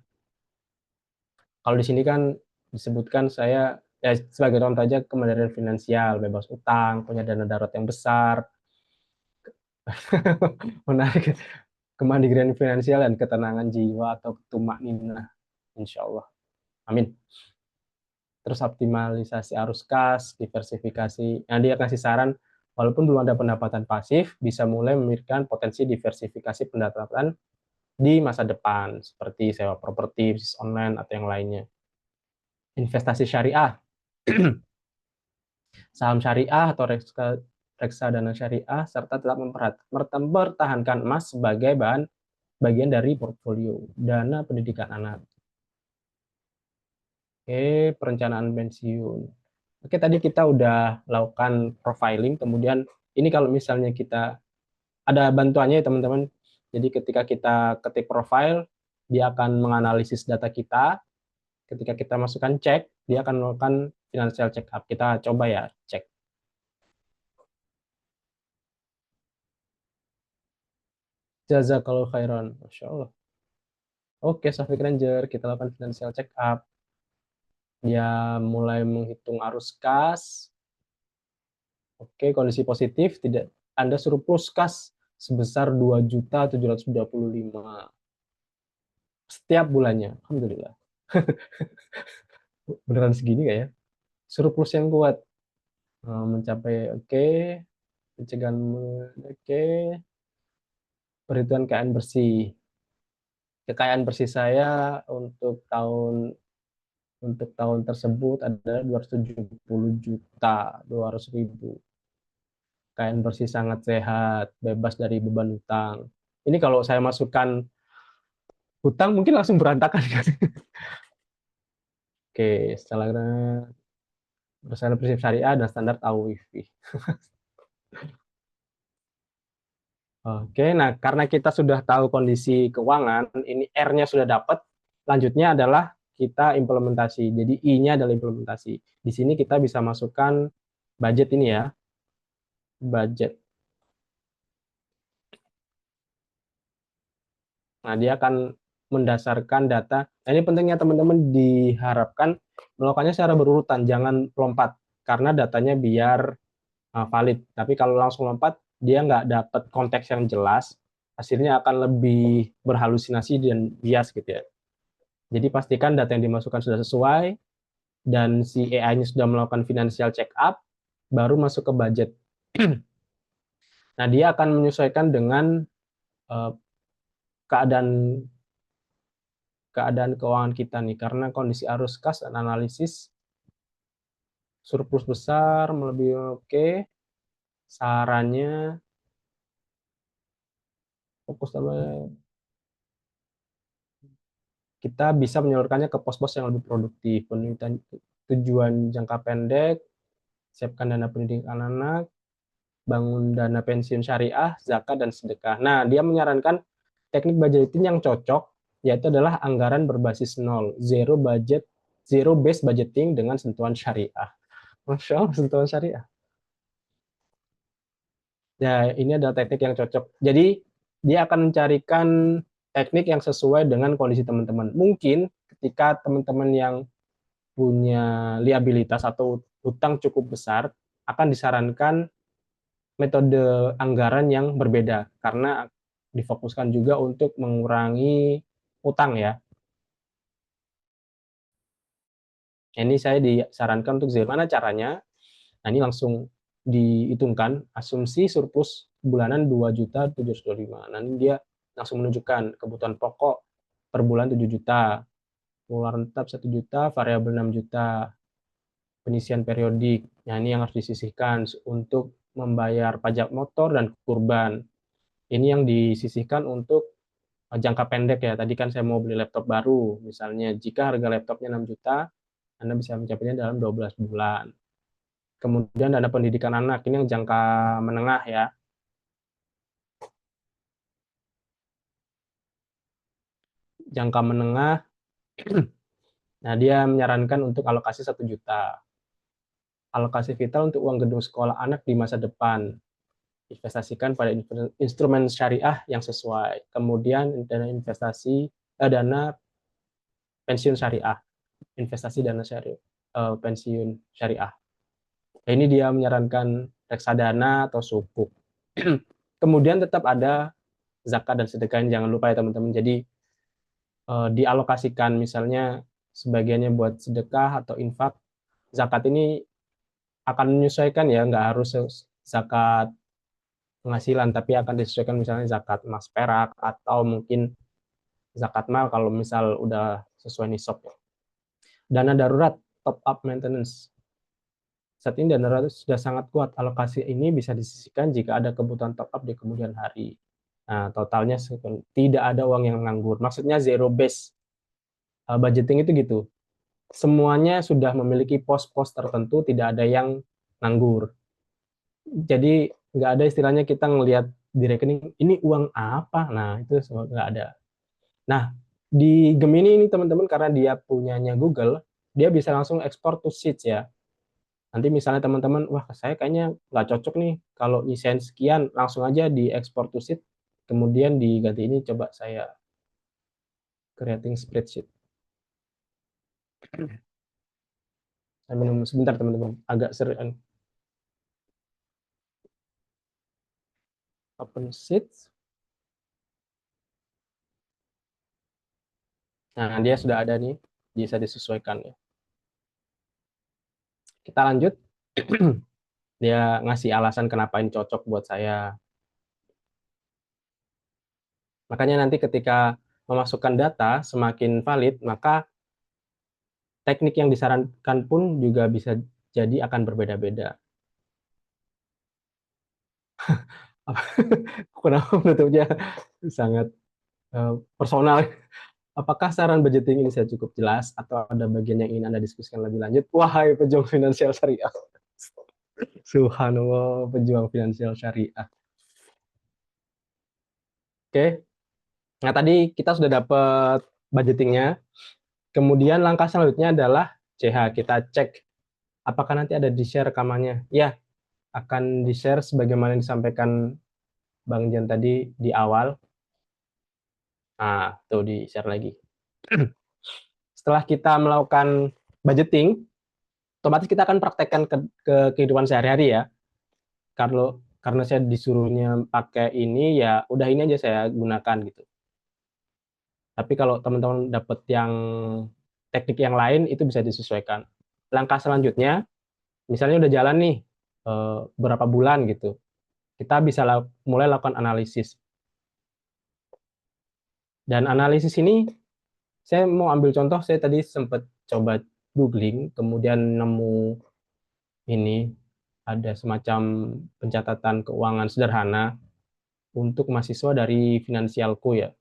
Kalau di sini kan disebutkan saya ya sebagai contoh aja kemandirian finansial, bebas utang, punya dana darurat yang besar, menarik kemandirian finansial dan ketenangan jiwa atau tumakninah, insya Allah. Amin. Terus optimalisasi arus kas, diversifikasi. Nah, dia kasih saran, walaupun belum ada pendapatan pasif, bisa mulai memikirkan potensi diversifikasi pendapatan di masa depan, seperti sewa properti, bisnis online, atau yang lainnya. Investasi syariah, saham syariah atau reksadana syariah, serta tetap mempertahankan emas sebagai bagian dari portfolio dana pendidikan anak. Oke, perencanaan pensiun. Oke, tadi kita udah lakukan profiling, kemudian ini kalau misalnya kita ada bantuannya ya teman-teman. Jadi ketika kita ketik profile, dia akan menganalisis data kita. Ketika kita masukkan cek, dia akan melakukan financial check up. Kita coba ya cek. Jazakallahu khairan. Masya Allah. Oke, Safik Ranger, kita lakukan financial check up. Dia mulai menghitung arus kas. Oke, kondisi positif, tidak Anda surplus kas sebesar 2.725 setiap bulannya. Alhamdulillah. Beneran segini nggak ya? Surplus yang kuat. Mencapai oke, pencegahan oke, perhitungan kekayaan bersih. Kekayaan bersih saya untuk tahun tersebut adalah 270 juta 200 ribu. Kekayaan bersih sangat sehat, bebas dari beban hutang. Ini kalau saya masukkan hutang mungkin langsung berantakan. Oke, setelah bersama prinsip syariah dan standar AUIFI. Oke, nah karena kita sudah tahu kondisi keuangan, ini R-nya sudah dapat, lanjutnya adalah kita implementasi. Jadi I-nya adalah implementasi. Di sini kita bisa masukkan budget ini ya, budget. Nah, dia akan mendasarkan data. Nah, ini pentingnya teman-teman diharapkan melakukannya secara berurutan, jangan lompat karena datanya biar valid. Tapi kalau langsung lompat, dia nggak dapat konteks yang jelas, hasilnya akan lebih berhalusinasi dan bias gitu ya. Jadi pastikan data yang dimasukkan sudah sesuai, dan si AI-nya sudah melakukan financial check up, baru masuk ke budget. Nah, dia akan menyesuaikan dengan uh, keadaan keadaan keuangan kita nih, karena kondisi arus kas dan analisis surplus besar melebihi oke. Sarannya fokus sama kita bisa menyalurkannya ke pos-pos yang lebih produktif. Tujuan jangka pendek, siapkan dana pendidikan anak, bangun dana pensiun syariah, zakat, dan sedekah. Nah, dia menyarankan teknik budgeting yang cocok, yaitu adalah anggaran berbasis nol, zero base budgeting dengan sentuhan syariah. Masya Allah, sentuhan syariah. Ya, ini adalah teknik yang cocok. Jadi, dia akan mencarikan teknik yang sesuai dengan kondisi teman-teman. Mungkin ketika teman-teman yang punya liabilitas atau hutang cukup besar, akan disarankan metode anggaran yang berbeda karena difokuskan juga untuk mengurangi utang ya. Ini saya disarankan untuk zero. Mana caranya? Nah, ini langsung dihitungkan asumsi surplus bulanan 2.725. Nanti dia langsung menunjukkan kebutuhan pokok per bulan 7 juta, pengeluaran tetap 1 juta, variabel 6 juta, penyisian periodik. Nah, ini yang harus disisihkan untuk membayar pajak motor dan kurban. Ini yang disisihkan untuk jangka pendek ya. Tadi kan saya mau beli laptop baru. Misalnya jika harga laptopnya 6 juta, Anda bisa mencapainya dalam 12 bulan. Kemudian dana pendidikan anak, ini yang jangka menengah ya. Jangka menengah, nah dia menyarankan untuk alokasi 1 juta. Alokasi vital untuk uang gedung sekolah anak di masa depan. Investasikan pada instrumen syariah yang sesuai. Kemudian dana investasi, dana pensiun syariah. Investasi dana syariah, pensiun syariah. Nah, ini dia menyarankan reksadana atau sukuk. Kemudian tetap ada zakat dan sedekah, jangan lupa ya teman-teman. Jadi dialokasikan misalnya sebagiannya buat sedekah atau infak. Zakat ini akan menyesuaikan ya, nggak harus zakat penghasilan, tapi akan disesuaikan misalnya zakat emas perak atau mungkin zakat mal kalau misal udah sesuai nisab. Dana darurat, top up maintenance. Saat ini dana darurat sudah sangat kuat. Alokasi ini bisa disisihkan jika ada kebutuhan top up di kemudian hari. Nah, totalnya tidak ada uang yang nganggur. Maksudnya zero base budgeting itu gitu. Semuanya sudah memiliki pos-pos tertentu, tidak ada yang nganggur. Jadi nggak ada istilahnya kita ngelihat di rekening ini uang apa. Nah, itu nggak ada. Nah, di Gemini ini teman-teman karena dia punyanya Google, dia bisa langsung ekspor to sheets ya. Nanti misalnya teman-teman, wah saya kayaknya nggak cocok nih kalau desain sekian, langsung aja di ekspor to sheet, kemudian diganti ini coba saya creating spreadsheet. Saya minum sebentar teman-teman, agak seru. Open sheets. Nah, dia sudah ada nih, bisa disesuaikan ya. Kita lanjut. Dia ngasih alasan kenapa ini cocok buat saya. Makanya nanti ketika memasukkan data semakin valid, maka teknik yang disarankan pun juga bisa jadi akan berbeda-beda. Kenapa menutupnya sangat personal? Apakah saran budgeting ini saya cukup jelas atau ada bagian yang ingin Anda diskusikan lebih lanjut? Wahai pejuang finansial syariah. Subhanallah, pejuang finansial syariah. Oke. Nah, tadi kita sudah dapat budgetingnya. Kemudian langkah selanjutnya adalah CH. Kita cek apakah nanti ada di-share rekamannya. Ya, akan di-share sebagaimana yang disampaikan Bang Jan tadi di awal. Nah, tuh di-share lagi. Setelah kita melakukan budgeting, otomatis kita akan praktekkan ke kehidupan sehari-hari ya. Karena saya disuruhnya pakai ini, ya udah ini aja saya gunakan gitu. Tapi kalau teman-teman dapat yang teknik yang lain, itu bisa disesuaikan. Langkah selanjutnya, misalnya udah jalan nih berapa bulan gitu, kita bisa mulai lakukan analisis. Dan analisis ini, saya mau ambil contoh, saya tadi sempat coba googling, kemudian nemu ini, ada semacam pencatatan keuangan sederhana untuk mahasiswa dari Finansialku ya.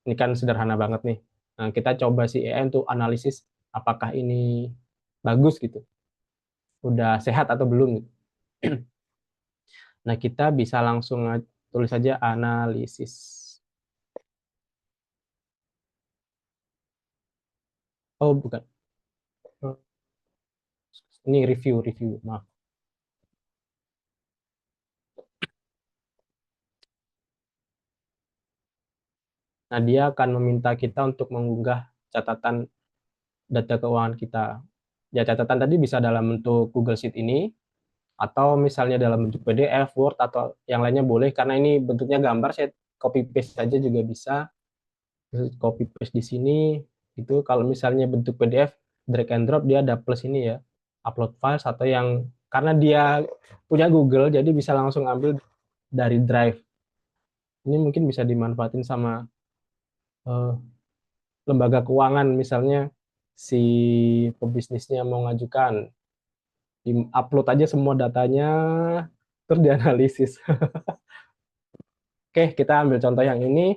Ini kan sederhana banget nih. Nah, kita coba si AI untuk analisis apakah ini bagus gitu, udah sehat atau belum gitu. Nah, kita bisa langsung tulis saja analisis. Oh, bukan. Ini review, maaf. Nah, dia akan meminta kita untuk mengunggah catatan data keuangan kita. Ya, catatan tadi bisa dalam bentuk Google Sheet ini, atau misalnya dalam bentuk PDF, Word, atau yang lainnya boleh, karena ini bentuknya gambar, saya copy paste saja juga bisa. Copy paste di sini, itu kalau misalnya bentuk PDF, drag and drop, dia ada plus ini ya, upload files, atau yang, karena dia punya Google, jadi bisa langsung ambil dari Drive. Ini mungkin bisa dimanfaatin sama uh, lembaga keuangan, misalnya si pebisnisnya mau ngajukan, di-upload aja semua datanya, terus dianalisis. Oke, kita ambil contoh yang ini.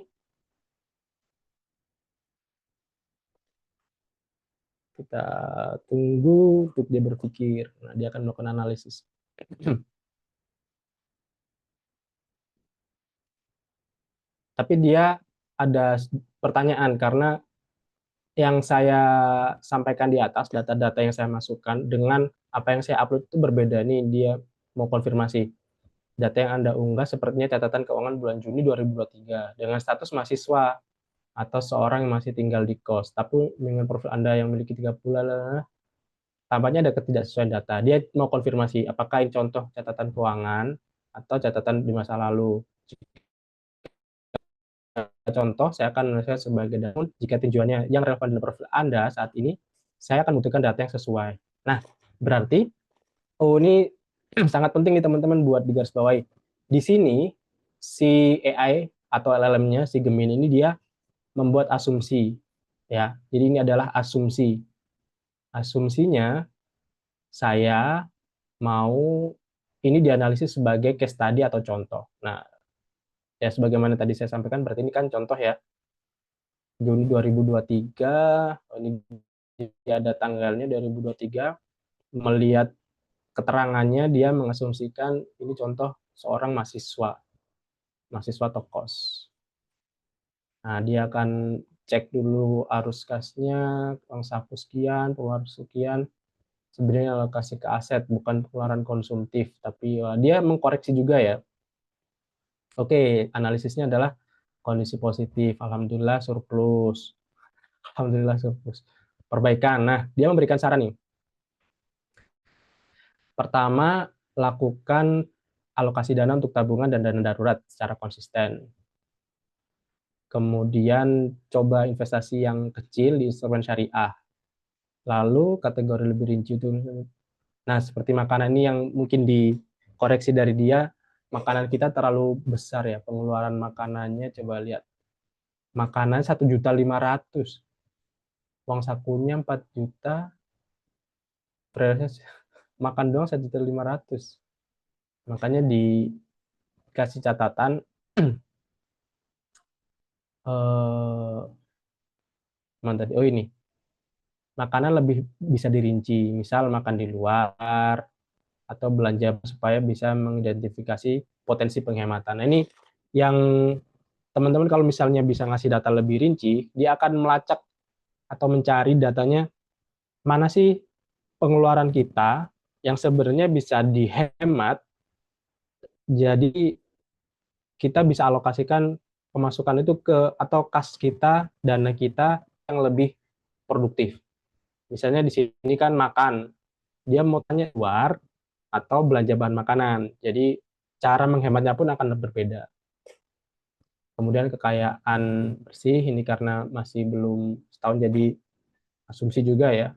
Kita tunggu untuk dia berpikir. Nah, dia akan melakukan analisis. Tapi dia ada pertanyaan karena yang saya sampaikan di atas, data-data yang saya masukkan dengan apa yang saya upload itu berbeda nih. Dia mau konfirmasi. Data yang Anda unggah sepertinya catatan keuangan bulan Juni 2023 dengan status mahasiswa atau seorang yang masih tinggal di kos. Tapi dengan profil Anda yang memiliki 3 bulan, tampaknya ada ketidaksesuaian data. Dia mau konfirmasi apakah ini contoh catatan keuangan atau catatan di masa lalu. Contoh, saya akan menuliskan sebagai data. Jika tujuannya yang relevan dengan profil Anda saat ini, saya akan membutuhkan data yang sesuai. Nah, berarti, ini sangat penting nih teman-teman buat digarisbawahi. Di sini, si AI atau LLM-nya, si Gemini ini dia membuat asumsi. Ya, jadi ini adalah asumsi. Asumsinya, saya mau ini dianalisis sebagai case study atau contoh. Nah, ya sebagaimana tadi saya sampaikan, berarti ini kan contoh ya. Juni 2023, ini ada tanggalnya 2023, melihat keterangannya dia mengasumsikan ini contoh seorang mahasiswa atau kos. Nah, dia akan cek dulu arus kasnya, uang saku sekian, pengeluaran sekian, sebenarnya alokasi ke aset bukan pengeluaran konsumtif, tapi dia mengkoreksi juga ya. Oke, analisisnya adalah kondisi positif, alhamdulillah surplus. Alhamdulillah surplus. Perbaikan. Nah, dia memberikan saran nih. Pertama, lakukan alokasi dana untuk tabungan dan dana darurat secara konsisten. Kemudian coba investasi yang kecil di instrumen syariah. Lalu kategori lebih rinci itu, nah seperti makanan ini yang mungkin dikoreksi dari dia, makanan kita terlalu besar ya pengeluaran makanannya. Coba lihat, makanan 1.500.000, uang sakunya 4 juta, berarti makan doang 1.500.000. Makanya dikasih catatan, mana tadi? Oh ini, makanan lebih bisa dirinci, misal makan di luar atau belanja supaya bisa mengidentifikasi potensi penghematan. Nah, ini yang teman-teman kalau misalnya bisa ngasih data lebih rinci, dia akan melacak atau mencari datanya mana sih pengeluaran kita yang sebenarnya bisa dihemat, jadi kita bisa alokasikan pemasukan itu ke atau kas kita, dana kita yang lebih produktif. Misalnya di sini kan makan, dia mau tanya luar atau belanja bahan makanan. Jadi cara menghematnya pun akan berbeda. Kemudian kekayaan bersih ini karena masih belum setahun jadi asumsi juga ya.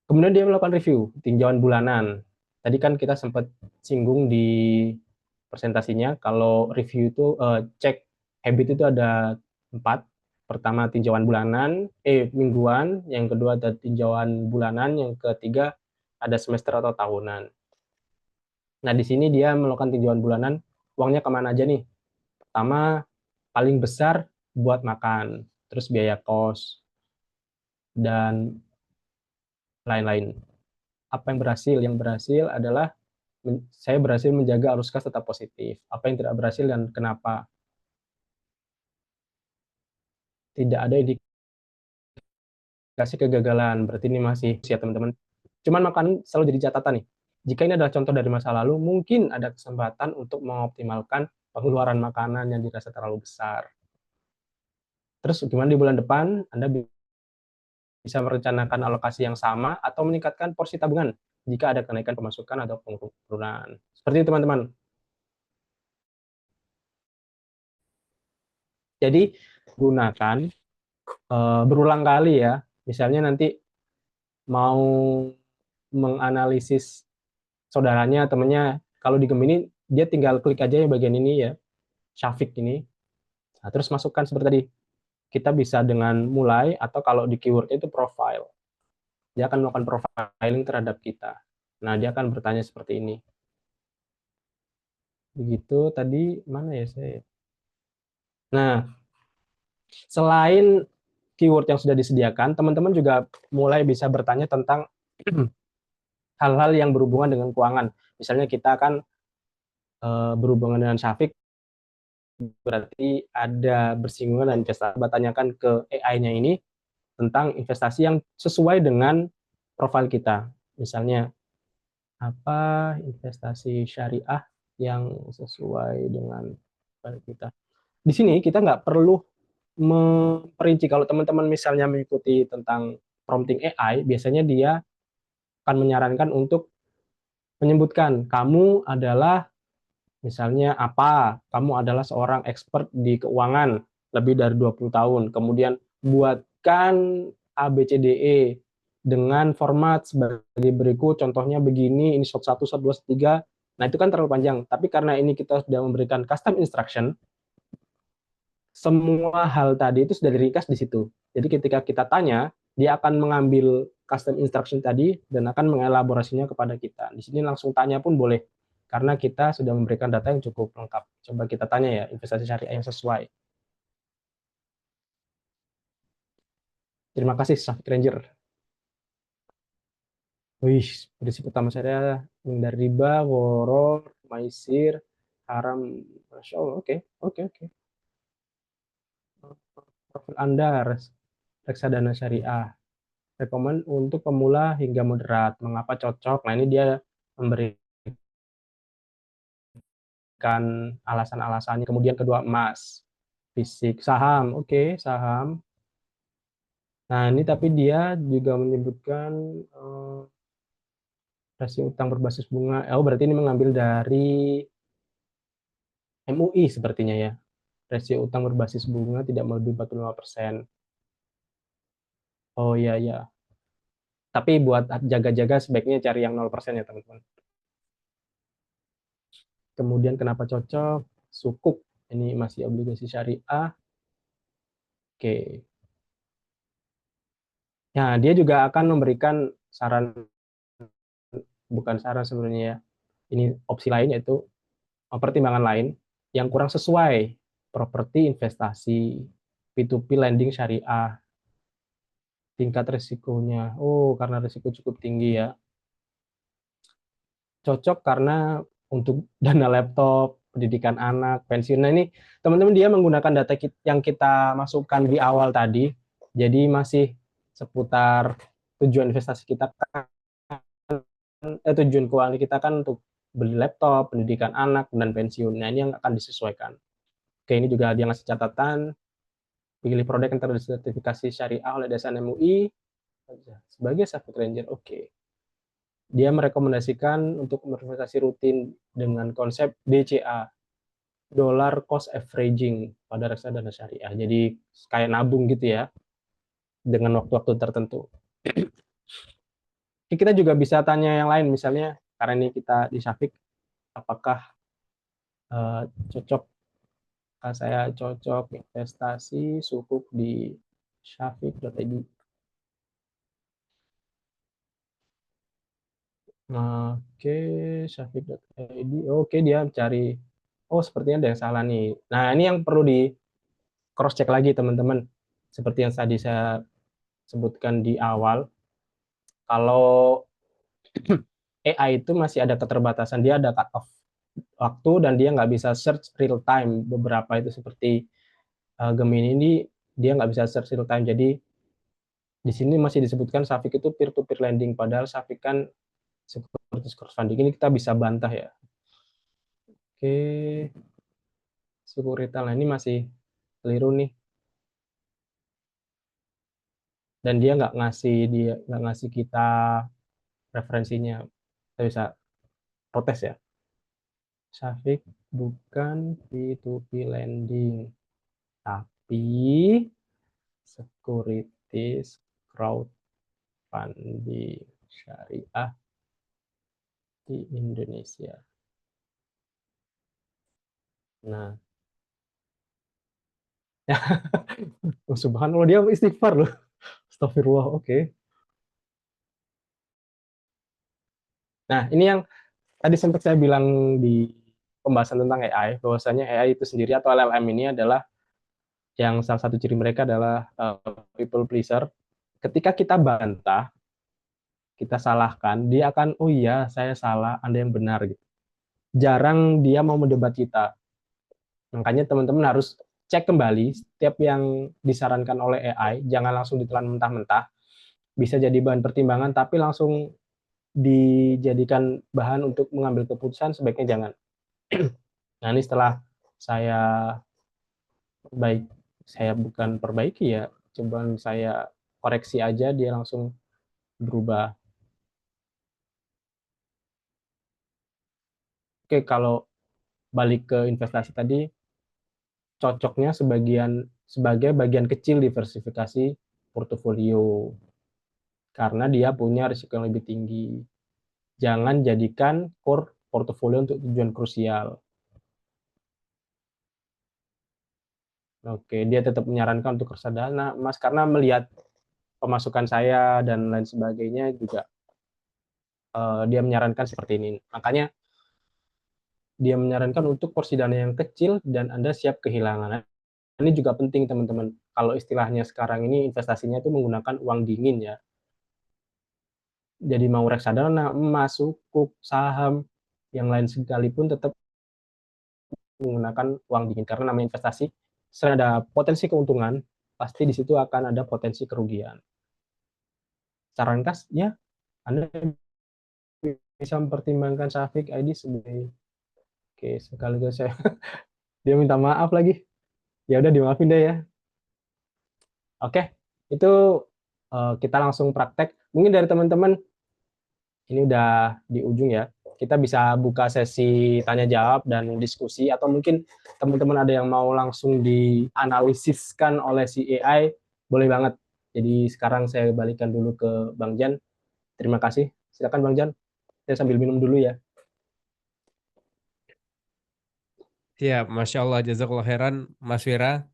Kemudian dia melakukan review tinjauan bulanan. Tadi kan kita sempat singgung di presentasinya kalau review itu cek habit itu ada 4. Pertama tinjauan bulanan, mingguan, yang kedua ada tinjauan bulanan, yang ketiga ada semester atau tahunan. Nah, di sini dia melakukan tinjauan bulanan, uangnya kemana aja nih? Pertama, paling besar buat makan, terus biaya kos, dan lain-lain. Apa yang berhasil? Yang berhasil adalah saya berhasil menjaga arus kas tetap positif. Apa yang tidak berhasil dan kenapa? Tidak ada indikasi kegagalan, berarti ini masih ya teman-teman. Cuman makanan selalu jadi catatan nih. Jika ini adalah contoh dari masa lalu, mungkin ada kesempatan untuk mengoptimalkan pengeluaran makanan yang dirasa terlalu besar. Terus gimana di bulan depan Anda bisa merencanakan alokasi yang sama atau meningkatkan porsi tabungan jika ada kenaikan pemasukan atau penurunan. Seperti itu teman-teman. Jadi gunakan berulang kali ya. Misalnya nanti mau menganalisis saudaranya, temennya, kalau di Gemini dia tinggal klik aja ya bagian ini ya, Syafiq ini. Nah, terus masukkan seperti tadi. Kita bisa dengan mulai atau kalau di keyword itu profile. Dia akan melakukan profiling terhadap kita. Nah, dia akan bertanya seperti ini. Begitu tadi mana ya saya? Nah, selain keyword yang sudah disediakan, teman-teman juga mulai bisa bertanya tentang hal-hal yang berhubungan dengan keuangan. Misalnya kita kan berhubungan dengan Syafiq, berarti ada bersinggungan dengan investasi. Coba tanyakan ke AI-nya ini tentang investasi yang sesuai dengan profil kita. Misalnya, apa investasi syariah yang sesuai dengan profil kita. Di sini kita nggak perlu memperinci. Kalau teman-teman misalnya mengikuti tentang prompting AI, biasanya dia akan menyarankan untuk menyebutkan kamu adalah misalnya apa, kamu adalah seorang expert di keuangan lebih dari 20 tahun, kemudian buatkan ABCDE dengan format sebagai berikut, contohnya begini, ini shot 1, shot 2, shot 3. Nah, itu kan terlalu panjang. Tapi karena ini kita sudah memberikan custom instruction, semua hal tadi itu sudah diringkas di situ. Jadi ketika kita tanya, dia akan mengambil custom instruction tadi dan akan mengelaborasinya kepada kita. Di sini langsung tanya pun boleh, karena kita sudah memberikan data yang cukup lengkap. Coba kita tanya ya, investasi syariah yang sesuai. Terima kasih, Safik Ranger. Wih, prinsip utama syariah menghindari riba, gharar, maisir, haram. Masya Allah, oke, oke, oke. Profil Anda, reksadana syariah. Rekomen untuk pemula hingga moderat. Mengapa cocok? Nah, ini dia memberikan alasan-alasannya. Kemudian kedua, emas. Fisik, saham. Oke, saham. Nah, ini tapi dia juga menyebutkan rasio utang berbasis bunga. Oh, berarti ini mengambil dari MUI sepertinya ya. Rasio utang berbasis bunga tidak melebihi 45%. Oh iya, iya. Tapi buat jaga-jaga sebaiknya cari yang 0% ya, teman-teman. Kemudian kenapa cocok? Sukuk. Ini masih obligasi syariah. Oke. Nah, dia juga akan memberikan saran, bukan saran sebenarnya ya. Ini opsi lain yaitu pertimbangan lain yang kurang sesuai. Properti investasi, P2P lending syariah, tingkat risikonya. Oh, karena risiko cukup tinggi ya. Cocok karena untuk dana laptop, pendidikan anak, pensiun. Nah, ini teman-teman dia menggunakan data yang kita masukkan di awal tadi. Jadi masih seputar tujuan investasi kita kan, tujuan keuangan kita kan untuk beli laptop, pendidikan anak, dan pensiun. Nah, ini yang akan disesuaikan. Oke, ini juga dia ngasih catatan, pilih produk yang tersertifikasi syariah oleh DSN MUI sebagai Safety Ranger. Oke. Dia merekomendasikan untuk investasi rutin dengan konsep DCA, dollar cost averaging pada reksadana syariah. Jadi kayak nabung gitu ya, dengan waktu-waktu tertentu. Kita juga bisa tanya yang lain, misalnya karena ini kita di Syafiq, apakah cocok, saya cocok investasi sukuk di Syafiq.id. Oke, Syafiq.id. Oke, dia cari, oh sepertinya ada yang salah nih. Nah, ini yang perlu di cross check lagi teman-teman. Seperti yang tadi saya sebutkan di awal, kalau AI itu masih ada keterbatasan, dia ada cut off waktu dan dia nggak bisa search real time. Beberapa itu seperti Gemini ini dia nggak bisa search real time. Jadi di sini masih disebutkan Safik itu peer to peer lending, padahal Safik kan seperti crowdfunding. Ini kita bisa bantah ya. Oke, suku retail. Nah, ini masih keliru nih. Dan dia nggak ngasih kita referensinya. Kita bisa protes ya. Syafiq bukan P2P lending, tapi securities crowdfunding syariah di Indonesia. Nah, oh, subhanallah dia istighfar loh. Astagfirullah, oke. Okay. Nah, ini yang tadi sempat saya bilang di pembahasan tentang AI, bahwasanya AI itu sendiri atau LLM ini adalah yang salah satu ciri mereka adalah people pleaser. Ketika kita bantah, kita salahkan, dia akan, oh iya saya salah, Anda yang benar gitu. Jarang dia mau mendebat kita. Makanya teman-teman harus cek kembali setiap yang disarankan oleh AI, jangan langsung ditelan mentah-mentah. Bisa jadi bahan pertimbangan, tapi langsung dijadikan bahan untuk mengambil keputusan, sebaiknya jangan. Nah, ini setelah saya baik, saya bukan perbaiki ya, coba saya koreksi aja, dia langsung berubah. Oke, kalau balik ke investasi tadi, cocoknya sebagai bagian kecil diversifikasi portofolio karena dia punya risiko yang lebih tinggi. Jangan jadikan core portofolio untuk tujuan krusial. Oke, dia tetap menyarankan untuk reksadana emas karena melihat pemasukan saya dan lain sebagainya juga, dia menyarankan seperti ini. Makanya dia menyarankan untuk porsi dana yang kecil dan Anda siap kehilangan. Ini juga penting teman-teman. Kalau istilahnya sekarang ini investasinya itu menggunakan uang dingin ya. Jadi mau reksadana, emas, sukuk, saham, yang lain sekalipun tetap menggunakan uang dingin karena namanya investasi. Selain ada potensi keuntungan, pasti di situ akan ada potensi kerugian. Cara ringkas, ya Anda bisa mempertimbangkan Syafiq ID sebagai, oke, sekaligus saya dia minta maaf lagi. Ya udah dimaafin deh ya. Oke, itu kita langsung praktek. Mungkin dari teman-teman ini udah di ujung ya. Kita bisa buka sesi tanya jawab dan diskusi atau mungkin teman-teman ada yang mau langsung dianalisiskan oleh si AI, boleh banget. Jadi sekarang saya balikan dulu ke Bang Jan. Terima kasih. Silakan Bang Jan. Saya sambil minum dulu ya. Siap, Masya Allah, jazakallah khairan, Mas Wira,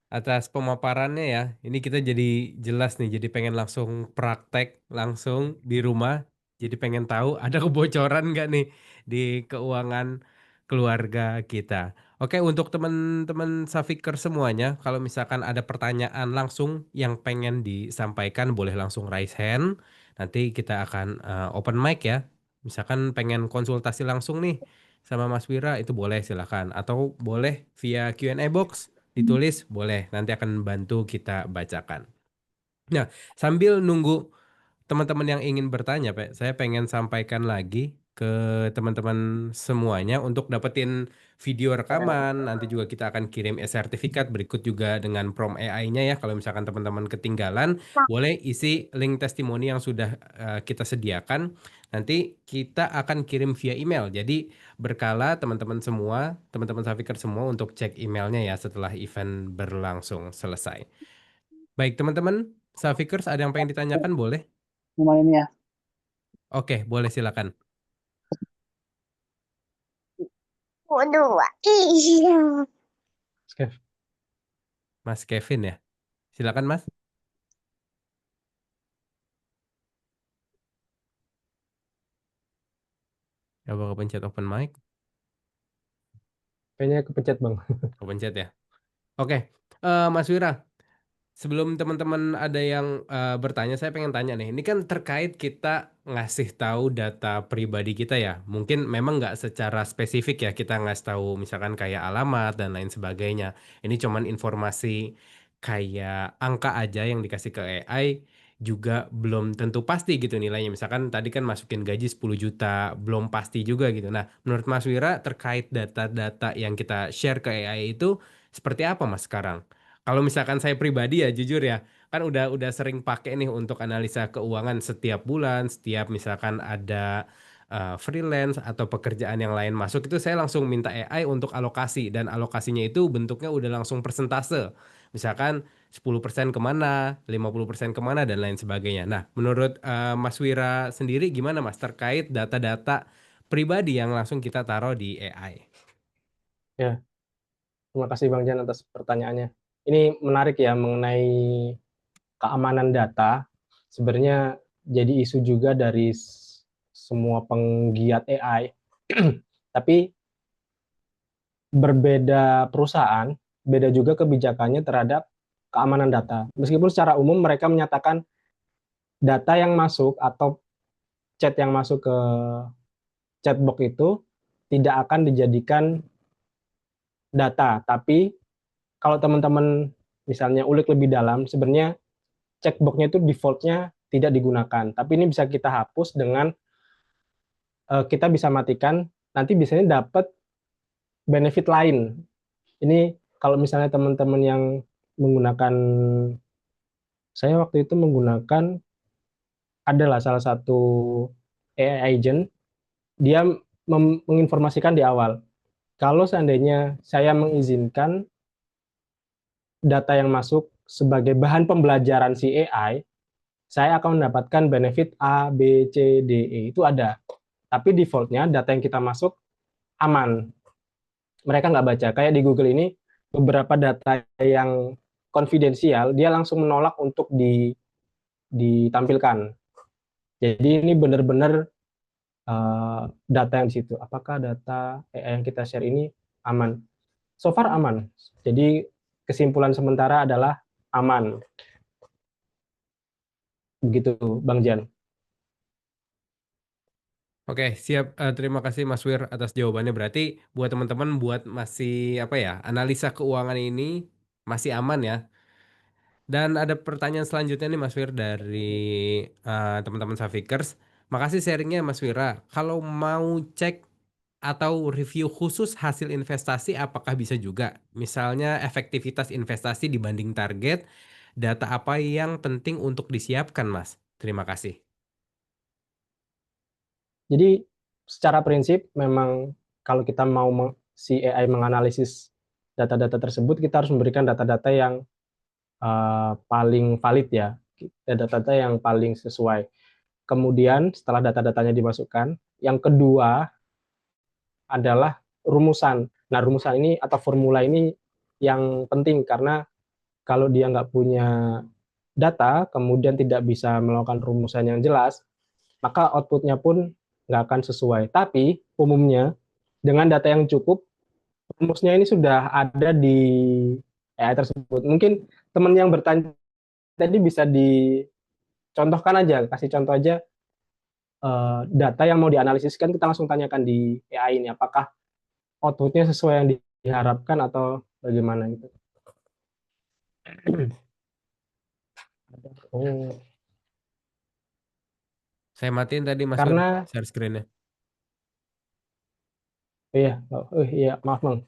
atas pemaparannya ya. Ini kita jadi jelas nih, jadi pengen langsung praktek langsung di rumah. Jadi pengen tahu ada kebocoran nggak nih di keuangan keluarga kita. Oke, untuk teman-teman Safiker semuanya, kalau misalkan ada pertanyaan langsung yang pengen disampaikan, boleh langsung raise hand. Nanti kita akan open mic ya. Misalkan pengen konsultasi langsung nih sama Mas Wira, itu boleh silakan. Atau boleh via Q&A box. Ditulis boleh, nanti akan bantu kita bacakan. Nah, sambil nunggu teman-teman yang ingin bertanya, Pak, saya pengen sampaikan lagi ke teman-teman semuanya untuk dapetin video rekaman. Nanti juga kita akan kirim e-sertifikat berikut juga dengan prompt AI-nya ya. Kalau misalkan teman-teman ketinggalan, boleh isi link testimoni yang sudah kita sediakan. Nanti kita akan kirim via email. Jadi berkala teman-teman semua, teman-teman Safiker semua untuk cek emailnya ya setelah event berlangsung selesai. Baik, teman-teman Safikers ada yang pengen ditanyakan boleh? Lumayan ya. Oke, boleh silakan. Waduh, iya. Mas Kevin ya. Silakan Mas. Coba kepencet open mic. Kayaknya kepencet Bang. Kepencet ya. Oke, Mas Wira, sebelum teman-teman ada yang bertanya, saya pengen tanya nih. Ini kan terkait kita ngasih tahu data pribadi kita ya. Mungkin memang nggak secara spesifik ya kita ngasih tahu misalkan kayak alamat dan lain sebagainya. Ini cuman informasi kayak angka aja yang dikasih ke AI juga belum tentu pasti gitu nilainya. Misalkan tadi kan masukin gaji 10 juta, belum pasti juga gitu. Nah, menurut Mas Wira terkait data-data yang kita share ke AI itu seperti apa Mas sekarang? Kalau misalkan saya pribadi ya jujur ya, kan udah sering pakai nih untuk analisa keuangan setiap bulan, setiap misalkan ada freelance atau pekerjaan yang lain masuk itu saya langsung minta AI untuk alokasi dan alokasinya itu bentuknya udah langsung persentase. Misalkan 10% kemana, 50% kemana dan lain sebagainya. Nah, menurut Mas Wira sendiri gimana Mas terkait data-data pribadi yang langsung kita taruh di AI? Ya, terima kasih Bang Jan atas pertanyaannya. Ini menarik ya mengenai keamanan data. Sebenarnya jadi isu juga dari semua penggiat AI. Tapi berbeda perusahaan, beda juga kebijakannya terhadap keamanan data. Meskipun secara umum mereka menyatakan data yang masuk atau chat yang masuk ke chatbox itu tidak akan dijadikan data, tapi kalau teman-teman misalnya ulik lebih dalam, sebenarnya checkbox-nya itu default-nya tidak digunakan. Tapi ini bisa kita hapus dengan kita bisa matikan, nanti biasanya dapat benefit lain. Ini kalau misalnya teman-teman yang menggunakan, saya waktu itu menggunakan adalah salah satu AI agent, dia menginformasikan di awal. Kalau seandainya saya mengizinkan data yang masuk sebagai bahan pembelajaran si AI, saya akan mendapatkan benefit A, B, C, D, E. Itu ada. Tapi defaultnya data yang kita masuk aman. Mereka nggak baca. Kayak di Google ini, beberapa data yang konfidensial, dia langsung menolak untuk ditampilkan. Jadi ini benar-benar data yang di situ. Apakah data AI yang kita share ini aman? So far aman. Jadi kesimpulan sementara adalah aman. Begitu, Bang Jan. Oke, siap. Terima kasih Mas Wir atas jawabannya. Berarti buat teman-teman buat masih apa ya, analisa keuangan ini masih aman ya. Dan ada pertanyaan selanjutnya nih Mas Wir dari teman-teman Safikers. Makasih sharingnya Mas Wira. Kalau mau cek atau review khusus hasil investasi apakah bisa juga? Misalnya efektivitas investasi dibanding target, data apa yang penting untuk disiapkan Mas? Terima kasih. Jadi secara prinsip memang kalau kita mau si AI menganalisis data-data tersebut, kita harus memberikan data-data yang paling valid ya, data-data yang paling sesuai. Kemudian setelah data-datanya dimasukkan, yang kedua adalah rumusan. Nah, rumusan ini atau formula ini yang penting karena kalau dia nggak punya data, kemudian tidak bisa melakukan rumusan yang jelas, maka outputnya pun nggak akan sesuai. Tapi umumnya dengan data yang cukup, rumusnya ini sudah ada di AI tersebut. Mungkin teman yang bertanya tadi bisa dicontohkan aja, kasih contoh aja data yang mau dianalisis kan kita langsung tanyakan di AI ini apakah outputnya sesuai yang diharapkan atau bagaimana gitu. Oh, Saya matiin tadi Mas Wir karena share screen-nya. iya, maaf Bang.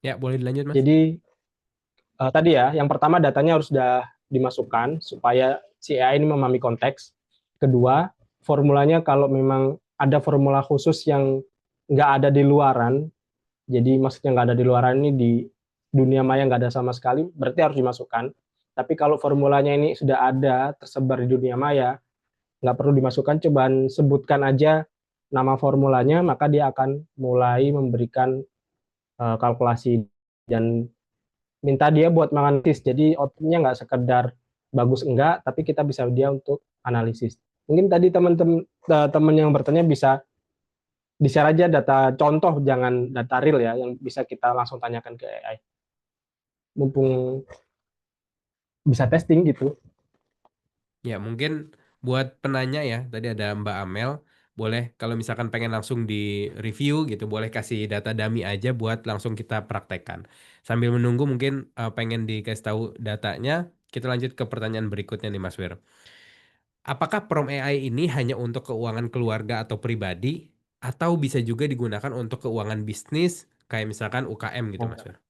Ya, boleh dilanjut Mas. Jadi tadi ya, yang pertama datanya harus sudah dimasukkan supaya si AI ini memahami konteks. Kedua, formulanya kalau memang ada formula khusus yang nggak ada di luaran, jadi maksudnya nggak ada di luaran ini di dunia maya nggak ada sama sekali, berarti harus dimasukkan. Tapi kalau formulanya ini sudah ada tersebar di dunia maya, nggak perlu dimasukkan, cobaan sebutkan aja nama formulanya, maka dia akan mulai memberikan kalkulasi dan minta dia buat menganalisis. Jadi outputnya nggak sekedar bagus enggak, tapi kita bisa dia untuk analisis. Mungkin tadi teman-teman yang bertanya bisa di-share aja data contoh, jangan data real ya, yang bisa kita langsung tanyakan ke AI. Mumpung bisa testing gitu. Ya, mungkin buat penanya ya, tadi ada Mbak Amel, boleh kalau misalkan pengen langsung di review gitu, boleh kasih data dummy aja buat langsung kita praktekkan. Sambil menunggu mungkin pengen dikasih tahu datanya, kita lanjut ke pertanyaan berikutnya nih Mas Wir. Apakah Prom AI ini hanya untuk keuangan keluarga atau pribadi, atau bisa juga digunakan untuk keuangan bisnis, kayak misalkan UKM gitu Mas Wir?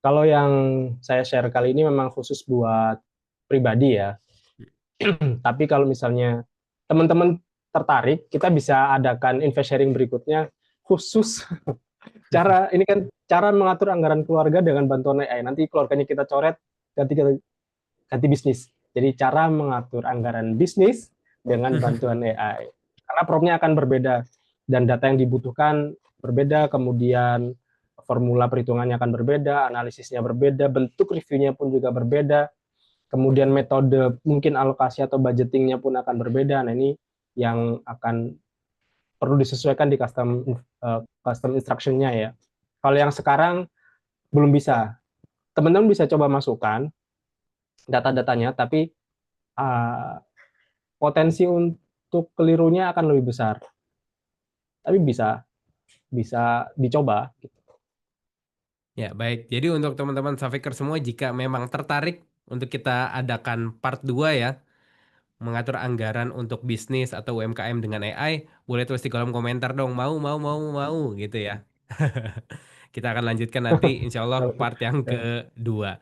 Kalau yang saya share kali ini memang khusus buat pribadi ya. Tapi kalau misalnya teman-teman tertarik, kita bisa adakan invest sharing berikutnya khusus cara ini kan cara mengatur anggaran keluarga dengan bantuan AI. Nanti keluarganya kita coret, ganti bisnis. Jadi cara mengatur anggaran bisnis dengan bantuan AI. Karena promnya akan berbeda dan data yang dibutuhkan berbeda, kemudian formula perhitungannya akan berbeda, analisisnya berbeda, bentuk reviewnya pun juga berbeda, kemudian metode mungkin alokasi atau budgetingnya pun akan berbeda. Nah ini yang akan perlu disesuaikan di custom instruction-nya ya. Kalau yang sekarang belum bisa. Teman-teman bisa coba masukkan data-datanya, tapi uh, potensi untuk kelirunya akan lebih besar. Tapi bisa bisa dicoba. Ya, baik. Jadi untuk teman-teman Safikers semua, jika memang tertarik untuk kita adakan part 2 ya, mengatur anggaran untuk bisnis atau UMKM dengan AI, boleh tulis di kolom komentar dong, mau gitu ya. Kita akan lanjutkan nanti insya Allah part yang kedua.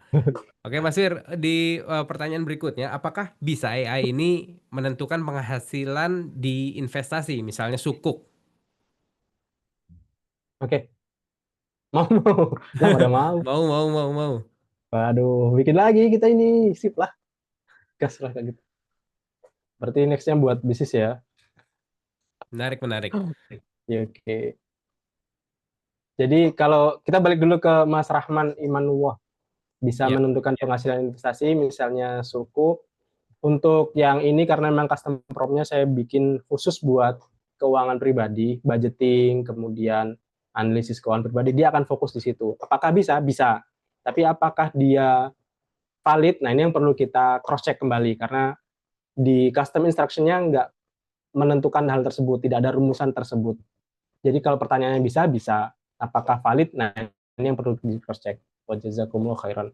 Oke Mas Wir, di pertanyaan berikutnya, apakah bisa AI ini menentukan penghasilan di investasi, misalnya sukuk? Oke, mau yang pada mau. Mau. Waduh, bikin lagi kita ini, sip lah, gas lah kayak gitu. Berarti nextnya buat bisnis ya. Menarik. Ya, oke. Jadi kalau kita balik dulu ke Mas Rahman Imanullah, bisa Ya, menentukan penghasilan investasi, misalnya suku. Untuk yang ini karena memang custom prompt-nya saya bikin khusus buat keuangan pribadi, budgeting, kemudian analisis keuangan pribadi, dia akan fokus di situ. Apakah bisa? Bisa. Tapi apakah dia valid? Nah, ini yang perlu kita cross check kembali karena di custom instruction-nya nggak menentukan hal tersebut, tidak ada rumusan tersebut. Jadi kalau pertanyaannya bisa, bisa. Apakah valid? Nah, ini yang perlu di cross check. Wajazakumullah khairan.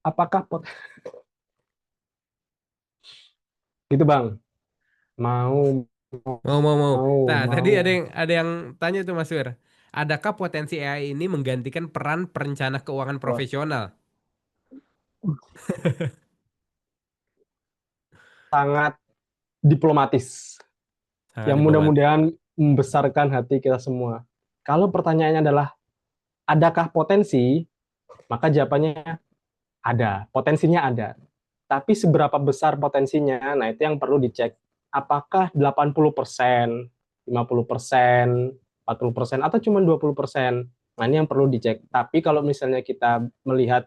Apakah gitu Bang? Mau mau. Nah, tadi mau. ada yang tanya tuh Mas Wir, adakah potensi AI ini menggantikan peran perencana keuangan Wah, profesional? sangat diplomatis. Sangat Yang diplomatis. mudah-mudahan membesarkan hati kita semua. Kalau pertanyaannya adalah, adakah potensi? Maka jawabannya ada. Potensinya ada. Tapi seberapa besar potensinya? Nah, itu yang perlu dicek. Apakah 80%, 50%, 40%, atau cuma 20%? Nah, ini yang perlu dicek. Tapi kalau misalnya kita melihat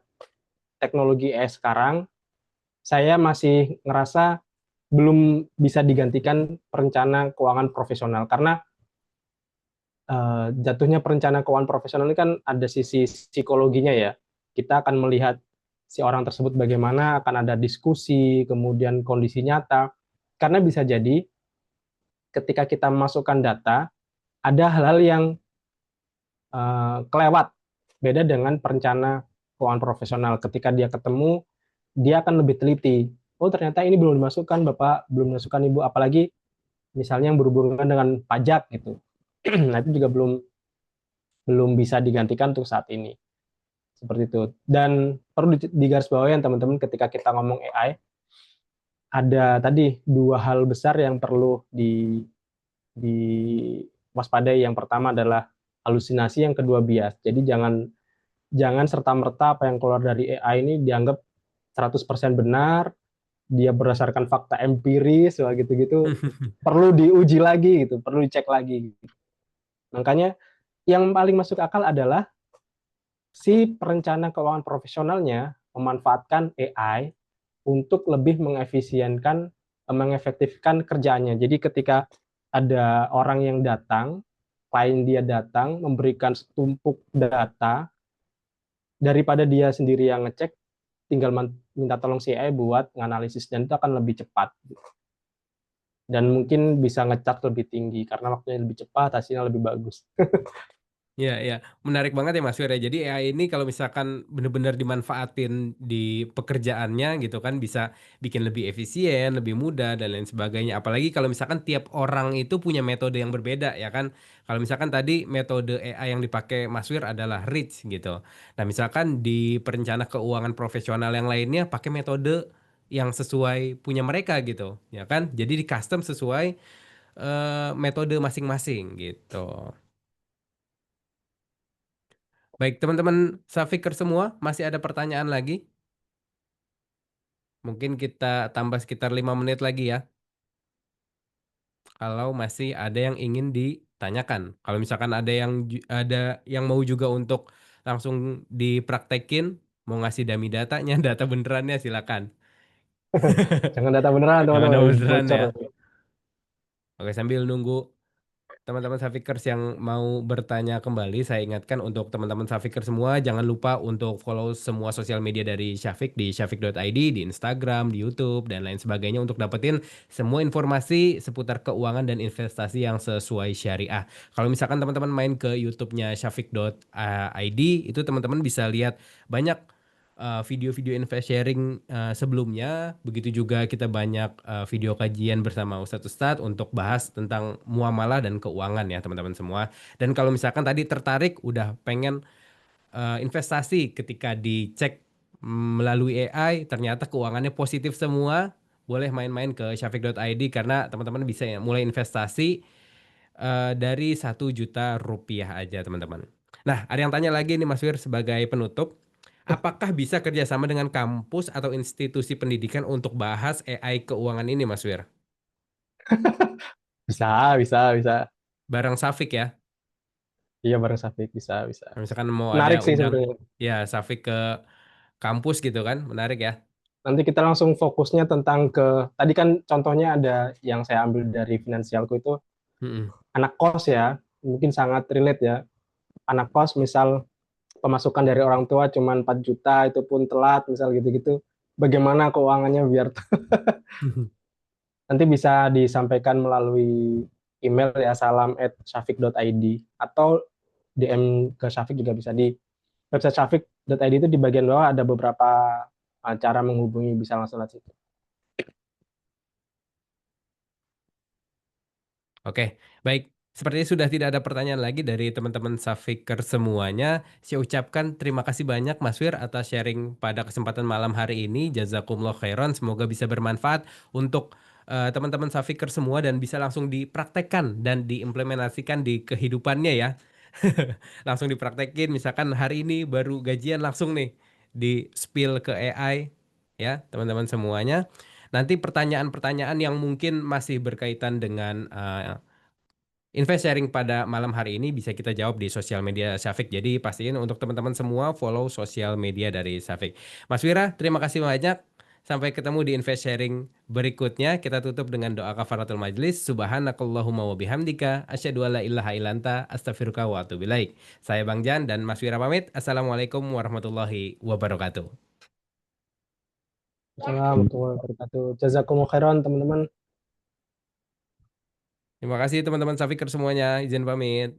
teknologi sekarang, saya masih ngerasa belum bisa digantikan perencana keuangan profesional karena jatuhnya perencana keuangan profesional ini kan ada sisi psikologinya ya. Kita akan melihat si orang tersebut bagaimana, akan ada diskusi, kemudian kondisi nyata. Karena bisa jadi ketika kita masukkan data, ada hal-hal yang kelewat. Beda dengan perencana keuangan profesional. Ketika dia ketemu, dia akan lebih teliti. Oh ternyata ini belum dimasukkan Bapak, belum dimasukkan Ibu, apalagi misalnya yang berhubungan dengan pajak gitu. Nah itu juga belum belum bisa digantikan untuk saat ini. Seperti itu. Dan perlu digarisbawahi teman-teman ketika kita ngomong AI, ada tadi dua hal besar yang perlu diwaspadai. Yang pertama adalah halusinasi, yang kedua bias. Jadi jangan jangan serta-merta apa yang keluar dari AI ini dianggap 100% benar, dia berdasarkan fakta empiris, gitu-gitu, perlu diuji lagi gitu, perlu dicek lagi. Makanya yang paling masuk akal adalah si perencana keuangan profesionalnya memanfaatkan AI untuk lebih mengefisienkan, mengefektifkan kerjaannya. Jadi ketika ada orang yang datang, klien dia datang memberikan setumpuk data, daripada dia sendiri yang ngecek, tinggal minta tolong si AI buat nganalisis, dan itu akan lebih cepat. Dan mungkin bisa ngecak lebih tinggi karena waktunya lebih cepat, hasilnya lebih bagus. Ya, menarik banget ya Mas Wir ya. Jadi AI ini kalau misalkan benar-benar dimanfaatin di pekerjaannya gitu kan, bisa bikin lebih efisien, lebih mudah dan lain sebagainya. Apalagi kalau misalkan tiap orang itu punya metode yang berbeda ya kan. Kalau misalkan tadi metode AI yang dipakai Mas Wir adalah Rich gitu. Nah, misalkan di perencana keuangan profesional yang lainnya pakai metode yang sesuai punya mereka gitu, ya kan? Jadi di custom sesuai metode masing-masing gitu. Baik, teman-teman Safikers semua, masih ada pertanyaan lagi? Mungkin kita tambah sekitar 5 menit lagi ya, kalau masih ada yang ingin ditanyakan. Kalau misalkan ada yang mau juga untuk langsung dipraktekin, mau ngasih dummy datanya, data benerannya silakan. Jangan data beneran Yang ada teman-teman, beneran bocor. ya. Oke, sambil nunggu Teman-teman Safikers yang mau bertanya kembali, saya ingatkan untuk teman-teman Safikers semua, jangan lupa untuk follow semua sosial media dari Syafik di syafik.id, di Instagram, di YouTube, dan lain sebagainya untuk dapetin semua informasi seputar keuangan dan investasi yang sesuai syariah. Kalau misalkan teman-teman main ke YouTube-nya syafik.id, itu teman-teman bisa lihat banyak video-video invest sharing sebelumnya. Begitu juga kita banyak video kajian bersama Ustadz-Ustadz untuk bahas tentang muamalah dan keuangan ya teman-teman semua. Dan kalau misalkan tadi tertarik udah pengen investasi ketika dicek melalui AI ternyata keuangannya positif semua, boleh main-main ke syafiq.id karena teman-teman bisa ya mulai investasi dari 1 juta rupiah aja teman-teman. Nah, ada yang tanya lagi nih Mas Wir sebagai penutup. Apakah bisa kerjasama dengan kampus atau institusi pendidikan untuk bahas AI keuangan ini Mas Wir? Bisa, bisa, bisa. Bareng Safik ya. Iya bareng Safik, bisa, bisa. Nah, misalkan mau ada Menarik sih undang sebenarnya. ya Safik ke kampus gitu kan. Menarik ya. Nanti kita langsung fokusnya tentang tadi kan contohnya ada yang saya ambil dari finansialku itu Mm-mm. anak kos ya, mungkin sangat relate ya. Anak kos misal pemasukan dari orang tua cuma 4 juta, itu pun telat, misal gitu-gitu. Bagaimana keuangannya biar nanti bisa disampaikan melalui email ya salam@syafiq.id atau DM ke Syafiq juga bisa di website syafiq.id itu di bagian bawah ada beberapa cara menghubungi bisa langsung lewat situ. Oke, baik. Sepertinya sudah tidak ada pertanyaan lagi dari teman-teman Safiker semuanya. Saya ucapkan terima kasih banyak Mas Wir atas sharing pada kesempatan malam hari ini. Jazakumullah khairan. Semoga bisa bermanfaat untuk teman-teman Safiker semua dan bisa langsung dipraktekkan dan diimplementasikan di kehidupannya ya. Langsung dipraktekin. Misalkan hari ini baru gajian langsung nih di spill ke AI ya teman-teman semuanya. Nanti pertanyaan-pertanyaan yang mungkin masih berkaitan dengan invest sharing pada malam hari ini bisa kita jawab di sosial media Syafiq. Jadi pastiin untuk teman-teman semua follow sosial media dari Syafiq. Mas Wira, terima kasih banyak. Sampai ketemu di invest sharing berikutnya. Kita tutup dengan doa kafaratul majlis. Subhanakallahumma wa bihamdika asyhadu alla ilaha illa anta astaghfiruka wa atubu ilaik. Saya Bang Jan dan Mas Wira pamit. Assalamualaikum warahmatullahi wabarakatuh. Assalamualaikum warahmatullahi wabarakatuh. Jazakumullah khairan teman-teman. Terima kasih teman-teman Syafiq semuanya. Izin pamit.